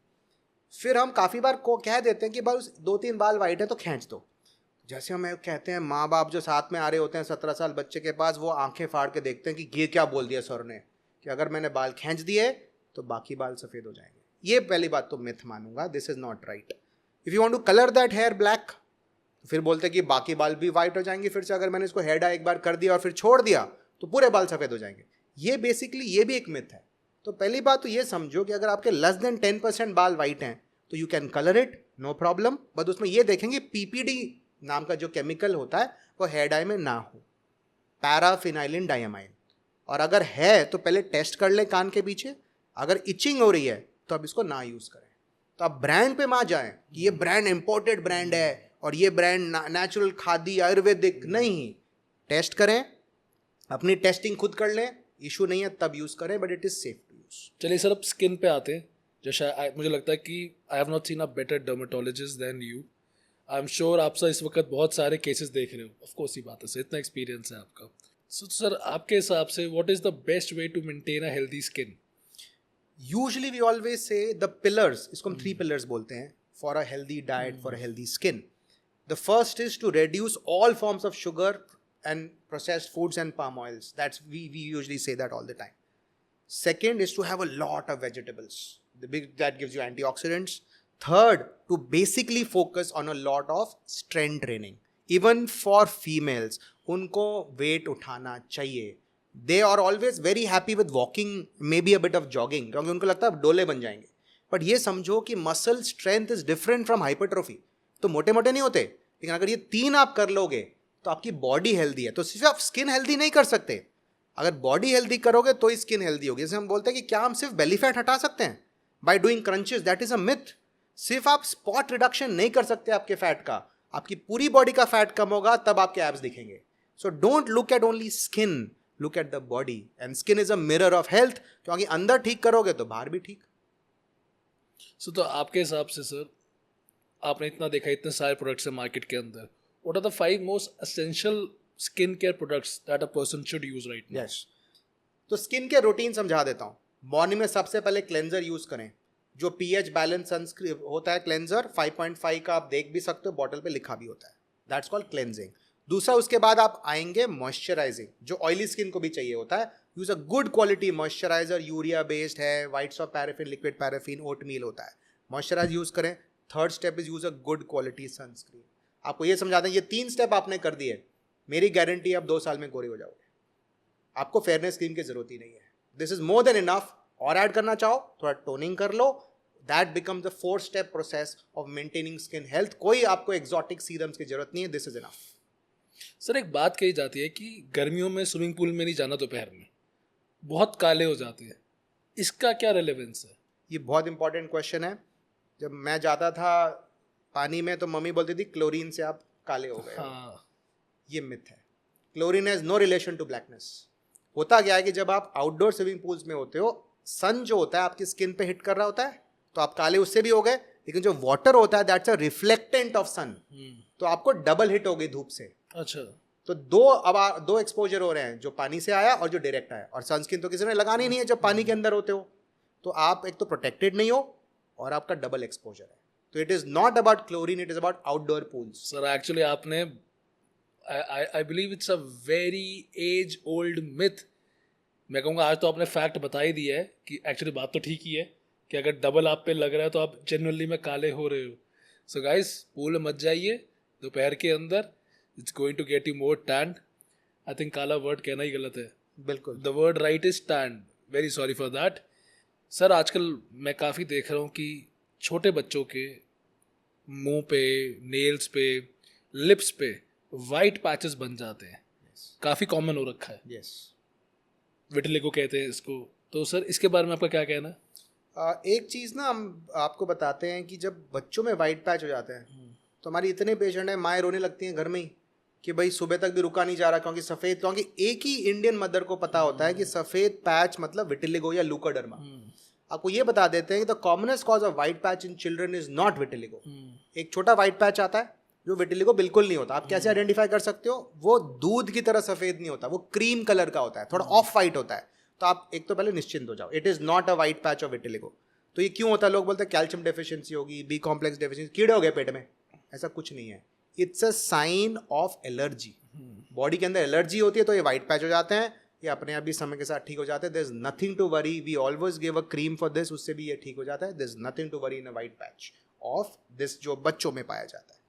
फिर हम काफ़ी बार को कह देते हैं कि बस 2-3 बाल वाइट है तो खींच दो। जैसे हम कहते हैं, माँ बाप जो साथ में आ रहे होते हैं 17 साल बच्चे के पास, वो आंखें फाड़ के देखते हैं कि ये क्या बोल दिया सर ने, कि अगर मैंने बाल खींच दिए तो बाकी बाल सफ़ेद हो जाएंगे। ये पहली बात तो मिथ मानूंगा, this is not right. If you want to colour that hair black, फिर बोलते हैं कि बाकी बाल भी वाइट हो जाएंगे फिर से। अगर मैंने इसको हेयर डाई एक बार कर दिया और फिर छोड़ दिया तो पूरे बाल सफ़ेद हो जाएंगे। ये बेसिकली ये भी एक मिथ है। तो पहली बात तो ये समझो कि अगर आपके लेस देन 10% बाल वाइट हैं तो you can colour it, no problem. But उसमें ये देखेंगे पीपीडी नाम का जो केमिकल होता है वो हेयर डाई में ना हो, पैराफिनाइलिन डायमाइन। और अगर है तो पहले टेस्ट कर ले कान के पीछे, अगर इचिंग हो रही है तो अब इसको ना यूज़ करें। तो आप ब्रांड पे मत जाएं कि ये ब्रांड इंपोर्टेड ब्रांड है और ये ब्रांड नेचुरल खादी आयुर्वेदिक। नहीं, टेस्ट करें, अपनी टेस्टिंग खुद कर लें, इशू नहीं है तब यूज़ करें, but it is safe to use. चलिए सर, अब स्किन पे आते हैं। जैसे मुझे लगता है कि I have not seen a better dermatologist than you. I am sure आप सर इस वक्त बहुत सारे केसेस देख रहे हो, ऑफ कोर्स ही बात है सर, इतना एक्सपीरियंस है आपका। सो सर, आपके हिसाब से what is the best way to maintain a healthy skin? Usually we always say the pillars, इसको हम 3 पिलर्स बोलते हैं for a healthy diet, for a healthy skin. The first is to reduce all forms of sugar and processed foods and palm oils. That's we usually say that all the time. Second is to have a lot of vegetables. That gives you antioxidants. Third, to basically focus on a lot of strength training. Even for females, उनको weight उठाना चाहिए. They are always very happy with walking, maybe a bit of jogging, क्योंकि उनको लगता है डोले बन जाएंगे. बट ये समझो कि muscle strength is different from hypertrophy. तो मोटे मोटे नहीं होते, लेकिन अगर ये 3 आप कर लोगे तो आपकी बॉडी हेल्दी है. तो सिर्फ आप स्किन हेल्दी नहीं कर सकते, अगर बॉडी हेल्दी करोगे तो ही स्किन हेल्दी होगी. जैसे हम बोलते हैं कि क्या हम सिर्फ बेली फैट हटा सकते हैं by doing crunches? That is a myth. सिर्फ आप स्पॉट रिडक्शन नहीं कर सकते आपके फैट का, आपकी पूरी बॉडी का फैट कम होगा तब आपके एब्स दिखेंगे. So don't look at only skin, look at the body. And skin is a mirror of health, क्योंकि अंदर ठीक करोगे तो बाहर भी ठीक. सो तो आपके हिसाब से सर, आपने इतना देखा, इतने सारे प्रोडक्ट्स हैं मार्केट के अंदर, what are the 5 most essential skin care products that a person should use right now? Yes, तो स्किन केयर रूटीन समझा देता हूँ. मॉर्निंग में सबसे पहले क्लेंजर यूज करें, जो पीएच बैलेंस सनस्क्रीन होता है क्लेंजर 5.5 का, आप देख भी सकते हो, बॉटल पे लिखा भी होता है. That's called cleansing. दूसरा, उसके बाद आप आएंगे मॉइस्चराइजिंग, जो ऑयली स्किन को भी चाहिए होता है. Use a good quality moisturiser, urea based है, whites of paraffin, liquid paraffin, oat meal होता है. मॉइस्चराइज यूज करें. Third step is use a good quality sunscreen. आपको ये समझाते हैं, ये 3 स्टेप आपने कर दिए, मेरी गारंटी है आप 2 साल में गोरे हो जाओगे. आपको फेयरनेस क्रीम की जरूरत ही नहीं है. This is more than enough. और ऐड करना चाहो थोड़ा टोनिंग कर लो. That become the 4 step process of maintaining skin health. कोई आपको एक्सोटिक सीरम्स की जरूरत नहीं है. This is enough. सर, एक बात कही जाती है कि गर्मियों में स्विमिंग पूल में नहीं जाना दोपहर में, बहुत काले हो जाते हैं. इसका क्या रेलेवेंस है? ये बहुत इंपॉर्टेंट क्वेश्चन है. जब मैं जाता था पानी में तो मम्मी बोलती थी क्लोरीन से आप काले हो गए. हाँ, ये मिथ है. Chlorine has no relation to blackness. होता क्या है कि जब आप आउटडोर स्विमिंग पूल्स में होते हो, सन जो होता है आपकी स्किन पे हिट कर रहा होता है, तो आप काले उससे भी हो गए. लेकिन जो वाटर होता है दैट्स अ रिफ्लेक्टेंट ऑफ सन, तो आपको डबल हिट हो गई धूप से. अच्छा. तो दो एक्सपोजर हो रहे हैं, जो पानी से आया और जो डायरेक्ट आया. और सनस्क्रीन तो किसी ने लगानी नहीं है जब पानी के अंदर होते हो. तो आप एक तो प्रोटेक्टेड नहीं हो और आपका डबल एक्सपोजर है. तो it is not about chlorine, it is about outdoor pools. Sir, actually आपने, I believe it's a very age old myth. मैं कहूँगा आज तो आपने फैक्ट बता ही दिया है कि एक्चुअली बात तो ठीक ही है कि अगर डबल आप पे लग रहा है तो आप जेन्युइनली में काले हो रहे हो. सो गाइस, पूल में मत जाइए दोपहर के अंदर. It's going to get you more tanned. I think काला वर्ड कहना ही गलत है. बिल्कुल. The word right is tanned. Very sorry for that. Sir, आजकल मैं काफ़ी देख रहा हूँ कि छोटे बच्चों के मुंह पे, नेल्स पे, लिप्स पे वाइट पैचेस बन जाते हैं. काफ़ी कॉमन हो रखा है. यस. विटिलिगो कहते हैं इसको. तो सर, इसके बारे में आपका क्या कहना है? एक चीज़ ना हम आपको बताते हैं कि जब बच्चों में वाइट पैच हो जाते हैं तो हमारी इतने पेशेंट हैं, माएँ रोने लगती हैं घर में ही कि भाई सुबह तक भी रुका नहीं जा रहा, क्योंकि सफ़ेद, क्योंकि एक ही इंडियन मदर को पता होता है कि सफ़ेद पैच मतलब विटिलिगो या लूकोडर्मा. आपको ये बता देते हैं कि the commonest cause of white patch in children is not vitiligo. एक छोटा वाइट पैच आता है जो विटिलिगो बिल्कुल नहीं होता. आप कैसे आइडेंटिफाई कर सकते हो? वो दूध की तरह सफ़ेद नहीं होता, वो क्रीम कलर का होता है, थोड़ा ऑफ वाइट होता है. तो आप एक तो पहले निश्चिंत हो जाओ, it is not a white patch of vitiligo. तो ये क्यों होता है? लोग बोलते हैं कैल्शियम डेफिशिएंसी होगी, बी कॉम्प्लेक्स डेफिशिएंसी, कीड़े हो गए पेट में. ऐसा कुछ नहीं है. It's a sign of allergy. Body के अंदर एलर्जी होती है तो ये वाइट पैच हो जाते हैं. ये अपने आप भी समय के साथ ठीक हो जाते हैं. There is nothing to worry. We always give a cream for this, उससे भी ये ठीक हो जाता है. There is nothing to worry in a white patch of this, जो बच्चों में पाया जाता है.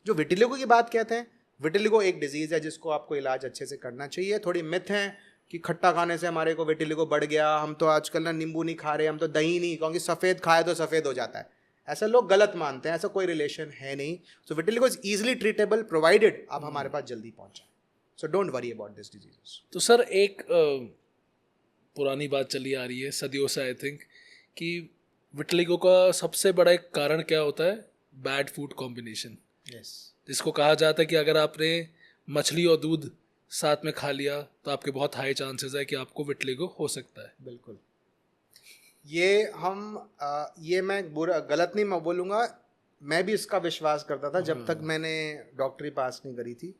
जो विटिलिगो की बात कहते हैं, विटिलिगो एक डिजीज़ है जिसको आपको इलाज अच्छे से करना चाहिए. थोड़ी मिथ है कि खट्टा खाने से हमारे को विटिलिगो बढ़ गया, हम तो आजकल ना नींबू नहीं खा रहे, हम तो दही नहीं, क्योंकि सफ़ेद खाए तो सफ़ेद हो जाता है. ऐसा लोग गलत मानते हैं, ऐसा कोई रिलेशन है नहीं. So vitiligo is easily treatable provided आप हमारे पास जल्दी पहुँचाएं. So don't worry about this disease. तो सर, एक पुरानी बात चली आ रही है सदियों से, आई थिंक, कि विटिलिगो का सबसे बड़ा एक कारण क्या होता है? Bad food combination. यस. जिसको कहा जाता है कि अगर आपने मछली और दूध साथ में खा लिया तो आपके बहुत हाई चांसेस है कि आपको विटलिगो हो सकता है। बिल्कुल। ये मैं बुरा गलत नहीं मैं बोलूँगा, मैं भी इसका विश्वास करता था जब तक मैंने डॉक्टरी पास नहीं करी थी।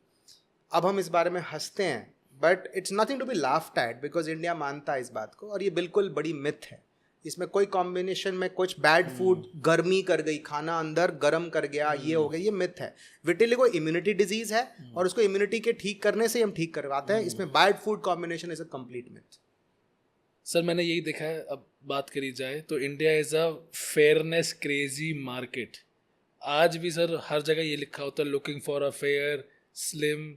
अब हम इस बारे में हंसते हैं, but it's nothing to be laughed at, because India मानता है इस बात को, और ये बिल्कुल बड़ी मिथ है। इसमें कोई कॉम्बिनेशन में कुछ बैड फूड गर्मी कर गई, खाना अंदर गर्म कर गया, ये हो गया, ये मिथ है। विटिलिगो इम्यूनिटी डिजीज है और उसको इम्यूनिटी के ठीक करने से हम ठीक करवाते हैं। इसमें bad food combination is a complete myth. Sir मैंने यही देखा है, अब बात करी जाए तो India is a fairness crazy market. आज भी सर हर जगह ये लिखा होता है, looking for a fair slim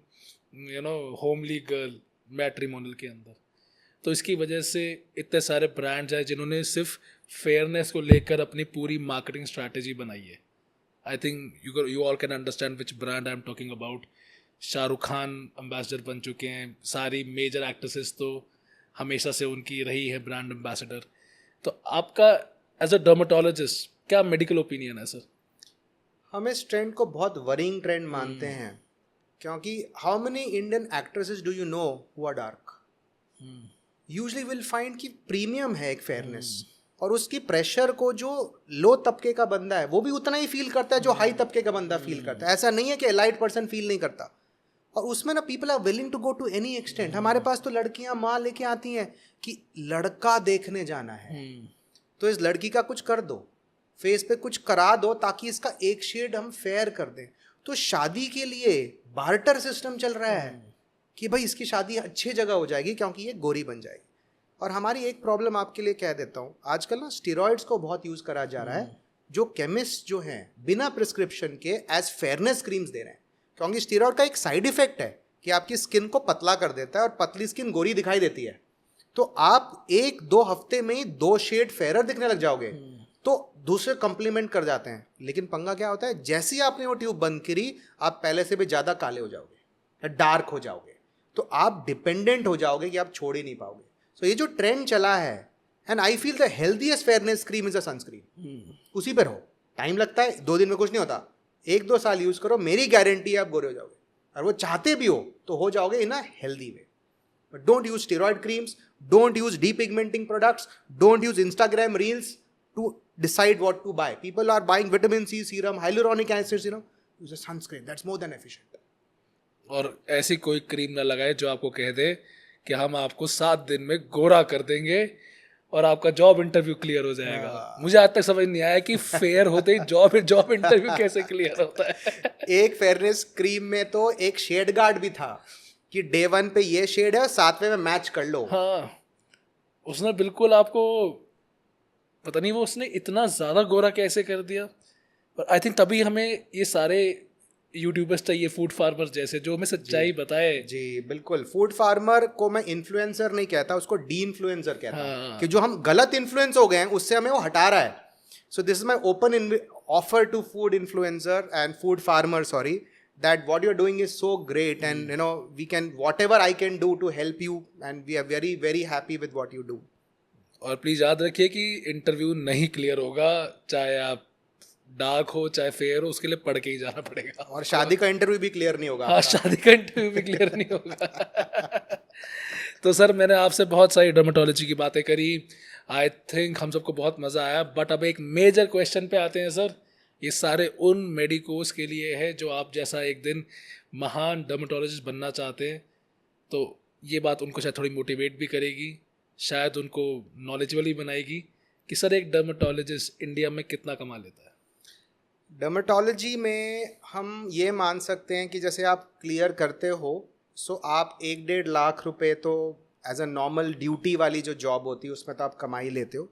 homely girl matrimonial के अंदर। तो इसकी वजह से इतने सारे ब्रांड्स हैं जिन्होंने सिर्फ फेयरनेस को लेकर अपनी पूरी मार्केटिंग स्ट्रैटेजी बनाई है। I think you all can understand which brand I am talking about. Shahrukh Khan ambassador बन चुके हैं, सारी मेजर एक्ट्रेसेस तो हमेशा से उनकी रही है ब्रांड एम्बेसडर। तो आपका एज अ डर्मेटोलॉजिस्ट क्या मेडिकल ओपिनियन है सर? हम इस ट्रेंड को बहुत वरिंग ट्रेंड मानते हैं, क्योंकि how many Indian actresses do you know who are dark? Usually will find कि प्रीमियम है एक फेयरनेस, और उसकी प्रेशर को जो लो तबके का बंदा है वो भी उतना ही फील करता है जो हाई तबके का बंदा फील करता है। ऐसा नहीं है कि एलाइट पर्सन फील नहीं करता। और उसमें ना people are willing to go to any extent. हमारे पास तो लड़कियां माँ लेके आती हैं कि लड़का देखने जाना है, तो इस लड़की का कुछ कर दो, फेस पे कुछ करा दो ताकि इसका एक शेड हम फेयर कर दें। तो शादी के लिए बार्टर सिस्टम चल रहा है कि भाई इसकी शादी अच्छी जगह हो जाएगी क्योंकि ये गोरी बन जाएगी। और हमारी एक प्रॉब्लम आपके लिए कह देता हूँ, आजकल ना स्टेरॉइड्स को बहुत यूज़ करा जा रहा है, जो केमिस्ट जो हैं बिना प्रिस्क्रिप्शन के एज फेयरनेस क्रीम्स दे रहे हैं। क्योंकि स्टेरॉइड का एक साइड इफेक्ट है कि आपकी स्किन को पतला कर देता है और पतली स्किन गोरी दिखाई देती है। तो आप 1-2 हफ्ते में ही 2 शेड फेयर दिखने लग जाओगे, तो दूसरे कंप्लीमेंट कर जाते हैं। लेकिन पंगा क्या होता है, जैसे ही आपने वो ट्यूब बंद करी आप पहले से भी ज़्यादा काले हो जाओगे या डार्क हो जाओगे, तो आप डिपेंडेंट हो जाओगे कि आप छोड़ ही नहीं पाओगे। सो ये जो ट्रेंड चला है, and I feel the healthiest fairness cream is a sunscreen. उसी पर हो, टाइम लगता है, 2 दिन में कुछ नहीं होता, 1-2 साल यूज़ करो, मेरी गारंटी है आप गोरे हो जाओगे। और वो चाहते भी हो तो जाओगे in a healthy way. But don't use steroid creams, don't use depigmenting products, don't use Instagram reels to decide what to buy. People are buying vitamin C serum, hyaluronic acid serum. Use a sunscreen. That's more than efficient. और ऐसी कोई cream ना लगाए जो आपको कह दे कि हम आपको 7 दिन में गोरा कर देंगे और आपका जॉब इंटरव्यू क्लियर हो जाएगा। मुझे आज तक समझ नहीं आया कि फेयर होते ही जॉब इंटरव्यू कैसे क्लियर होता है। एक फेयरनेस क्रीम में तो एक शेड गार्ड भी था कि डे 1 पे ये शेड है, 7वें में मैच कर लो। हाँ, उसने बिल्कुल आपको पता नहीं वो उसने इतना ज़्यादा गोरा कैसे कर दिया। और आई थिंक तभी हमें ये सारे यूट्यूबर्स चाहिए, फूड फार्मर जैसे, जो हमें सच्चाई बताए। जी बिल्कुल। फूड फार्मर को मैं इन्फ्लुएंसर नहीं कहता, उसको डी इन्फ्लुएंसर कहता हूँ। कि जो हम गलत इन्फ्लुएंस हो गए हैं उससे हमें वो हटा रहा है। So this is my open offer to food influencer and food farmer, sorry, that what you're doing is so great, and we can, whatever I can do to help you, and we are very very happy with what you do. और please याद रखिए कि interview नहीं clear होगा, चाहे आप dark हो चाहे फेयर हो, उसके लिए पढ़ के ही जाना पड़ेगा। और शादी का इंटरव्यू भी क्लियर नहीं होगा। हाँ, शादी का इंटरव्यू भी क्लियर नहीं होगा। तो सर मैंने आपसे बहुत सारी डर्मेटोलॉजी की बातें करी, आई थिंक हम सबको बहुत मज़ा आया। बट अब एक मेजर क्वेश्चन पे आते हैं सर। ये सारे उन मेडिकोस के लिए है जो आप जैसा एक दिन महान डर्मेटोलॉजिस्ट बनना चाहते हैं। तो ये बात उनको शायद थोड़ी मोटिवेट भी करेगी, शायद उनको नॉलेजेबल ही बनाएगी कि सर एक डर्मेटोलॉजिस्ट इंडिया में कितना कमा लेता है। डर्मेटोलॉजी में हम ये मान सकते हैं कि जैसे आप क्लियर करते हो, सो आप 1-1.5 लाख रुपए तो एज अ नॉर्मल ड्यूटी वाली जो जॉब होती है उसमें तो आप कमा ही लेते हो।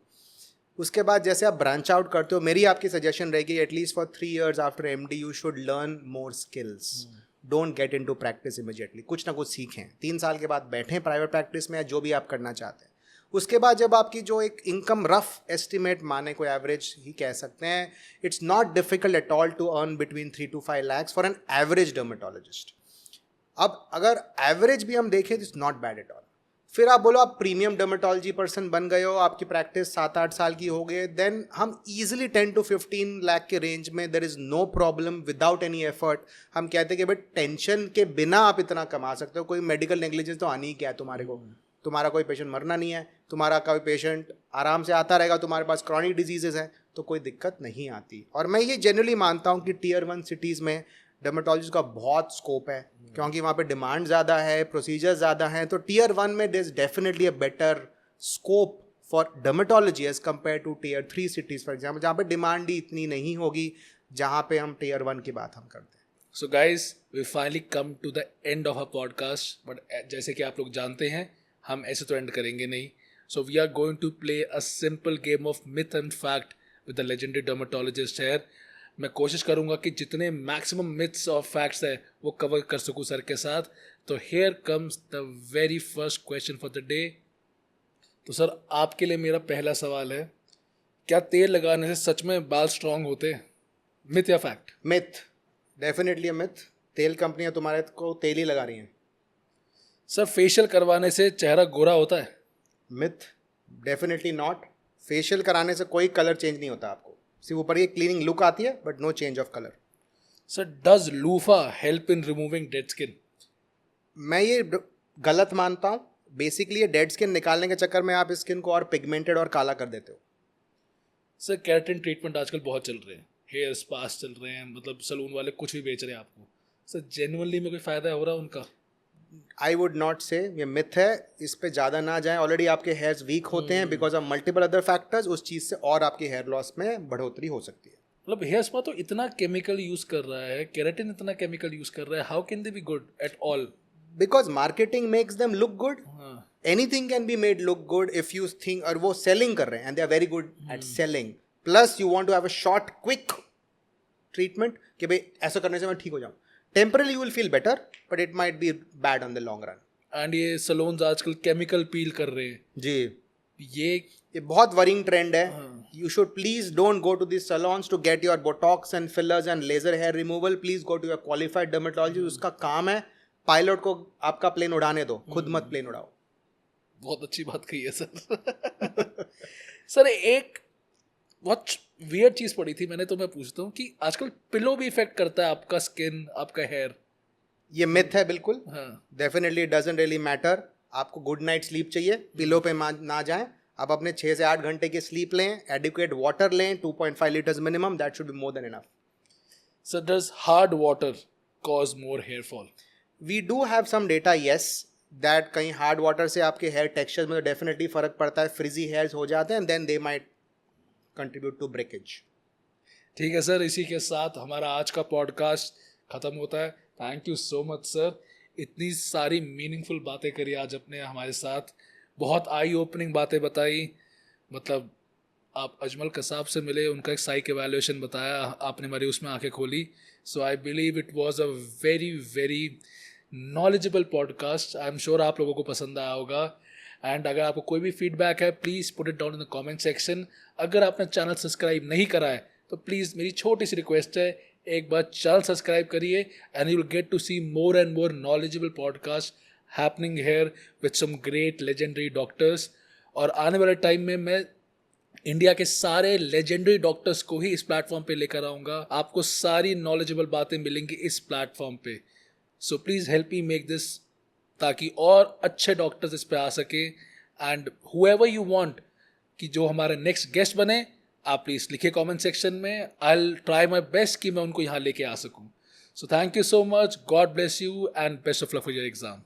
उसके बाद जैसे आप ब्रांच आउट करते हो, मेरी आपकी सजेशन रहेगी at least for 3 years after MD you should learn more skills. Don't get into practice immediately, कुछ ना कुछ सीखें। 3 साल के बाद बैठें प्राइवेट प्रैक्टिस में या जो भी आप करना चाहते हैं। उसके बाद जब आपकी जो एक इनकम रफ एस्टिमेट माने, कोई एवरेज ही कह सकते हैं, it's not difficult at all to earn between 3 to 5 lakhs for an average dermatologist. अब अगर एवरेज भी हम देखें, it's not bad at all. फिर आप बोलो आप प्रीमियम डर्मेटोलॉजी पर्सन बन गए हो, आपकी प्रैक्टिस 7-8 साल की हो गई, देन हम इजीली 10 to 15 लाख के रेंज में, there is no problem, without any effort हम कहते हैं कि भाई टेंशन के बिना आप इतना कमा सकते हो। कोई मेडिकल नेग्लिजेंस तो आनी ही क्या है तुम्हारे को, तुम्हारा कोई पेशेंट मरना नहीं है, तुम्हारा कोई पेशेंट आराम से आता रहेगा, तुम्हारे पास क्रॉनिक डिजीजेज हैं तो कोई दिक्कत नहीं आती। और मैं ये जनरली मानता हूँ कि Tier 1 सिटीज़ में डर्मेटोलॉजिस्ट का बहुत स्कोप है, क्योंकि वहाँ पे डिमांड ज़्यादा है, प्रोसीजर ज़्यादा हैं, तो Tier 1 में there is definitely a better scope for dermatology as compared to Tier 3 cities for example, जहाँ पे डिमांड ही इतनी नहीं होगी जहाँ पे हम Tier 1 की बात हम करते हैं। So guys we finally come to the end of a podcast, but जैसे कि आप लोग जानते हैं हम ऐसे तो एंड करेंगे नहीं। So we are going to play a simple game of myth and fact with the legendary dermatologist here. मैं कोशिश करूंगा कि जितने मैक्सिमम मिथ्स और फैक्ट्स है वो कवर कर सकूं सर के साथ। तो here comes the very first question for the day. तो सर आपके लिए मेरा पहला सवाल है, क्या तेल लगाने से सच में बाल स्ट्रांग होते हैं? मिथ या फैक्ट? Myth, definitely myth. तेल कंपनियां तुम्हारे को तेल ही लगा रही हैं। सर फेशियल करवाने से चेहरा गोरा होता है? Myth, definitely not. फेशियल कराने से कोई कलर चेंज नहीं होता आपको, सिर्फ ऊपर ये क्लीनिंग लुक आती है but no change of colour. Sir does loofah help in removing dead skin? मैं ये गलत मानता हूँ। बेसिकली ये डेड स्किन निकालने के चक्कर में आप स्किन को और पिगमेंटेड और काला कर देते हो। सर केराटिन ट्रीटमेंट आजकल बहुत चल रहे हैं, हेयर स्पास चल रहे हैं, मतलब सलून वाले कुछ भी बेच रहे हैं आपको। सर जेन्युइनली में कोई फ़ायदा हो रहा है उनका? आई वुड नॉट से, ये मिथ है, इस पे ज़्यादा ना जाएं। ऑलरेडी आपके हेयर्स वीक होते हैं because of multiple other factors, उस चीज़ से और आपकी हेयर लॉस में बढ़ोतरी हो सकती है। मतलब हेयर स्पा तो इतना केमिकल यूज़ कर रहा है, केराटिन इतना केमिकल यूज़ कर रहा है, how can they be good at all? Because marketing makes them look good. हाँ, anything can be made look good if you think, और वो सेलिंग कर रहे हैं and they are very good at selling. Plus you want to have a short quick treatment कि भाई ऐसा करने से मैं ठीक हो जाऊँ। Temporarily you will feel better but it might be bad on the long run. And ये सलून्स आजकल केमिकल पील कर रहे हैं जी, ये बहुत वरिंग ट्रेंड है। You should please don't go to this salons to get your Botox and fillers and laser hair removal. Please go to your qualified dermatologist. उसका काम है पायलट को आपका प्लेन उड़ाने दो, खुद मत प्लेन उड़ाओ। बहुत अच्छी बात कही है सर। सर एक बहुत वियर्ड चीज़ पड़ी थी मैंने, तो मैं पूछता हूँ कि आजकल पिलो भी इफेक्ट करता है आपका स्किन, आपका हेयर? ये मिथ है बिल्कुल। हाँ, डेफिनेटली डजंट रियली मैटर। आपको गुड नाइट स्लीप चाहिए, पिलो पे ना जाएं। आप अपने 6 से 8 घंटे की स्लीप लें, एडिक्वेट वाटर लें, 2.5 litres minimum, that should be more than enough. Sir does hard water cause more hair fall? We do have some data yes that कहीं हार्ड वाटर से आपके हेयर टेक्सचर में तो डेफिनेटली फर्क पड़ता है, फ्रिजी हेयर्स हो जाते हैं, then they might contribute to breakage. ठीक है सर, इसी के साथ हमारा आज का पॉडकास्ट ख़त्म होता है। Thank you so much sir, इतनी सारी मीनिंगफुल बातें करी आज अपने हमारे साथ, बहुत आई ओपनिंग बातें बताई। मतलब आप अजमल कसाब से मिले, उनका एक साइक एवेल्यूएशन बताया, आपने हमारी उसमें आंखें खोली। So I believe it was a very very knowledgeable podcast. I am sure आप लोगों को पसंद आया होगा। एंड अगर आपको कोई भी फीडबैक है please put it down in the comment section. अगर आपने चैनल सब्सक्राइब नहीं करा है तो प्लीज़ मेरी छोटी सी रिक्वेस्ट है, एक बार चैनल सब्सक्राइब करिए and you will get to see more and more knowledgeable podcast happening here with some great legendary doctors. और आने वाले टाइम में मैं इंडिया के सारे लेजेंडरी डॉक्टर्स को ही इस प्लेटफॉर्म पे लेकर आऊँगा। आपको सारी नॉलेजेबल बातें मिलेंगी इस प्लेटफॉर्म पे। So please help me make this, ताकि और अच्छे डॉक्टर्स इस पे आ सके। एंड हुएवर यू वांट कि जो हमारे नेक्स्ट गेस्ट बने, आप प्लीज़ लिखिए कमेंट सेक्शन में। I will try my best कि मैं उनको यहाँ लेके आ सकूँ। सो thank you so much, God bless you and best of luck for your exam.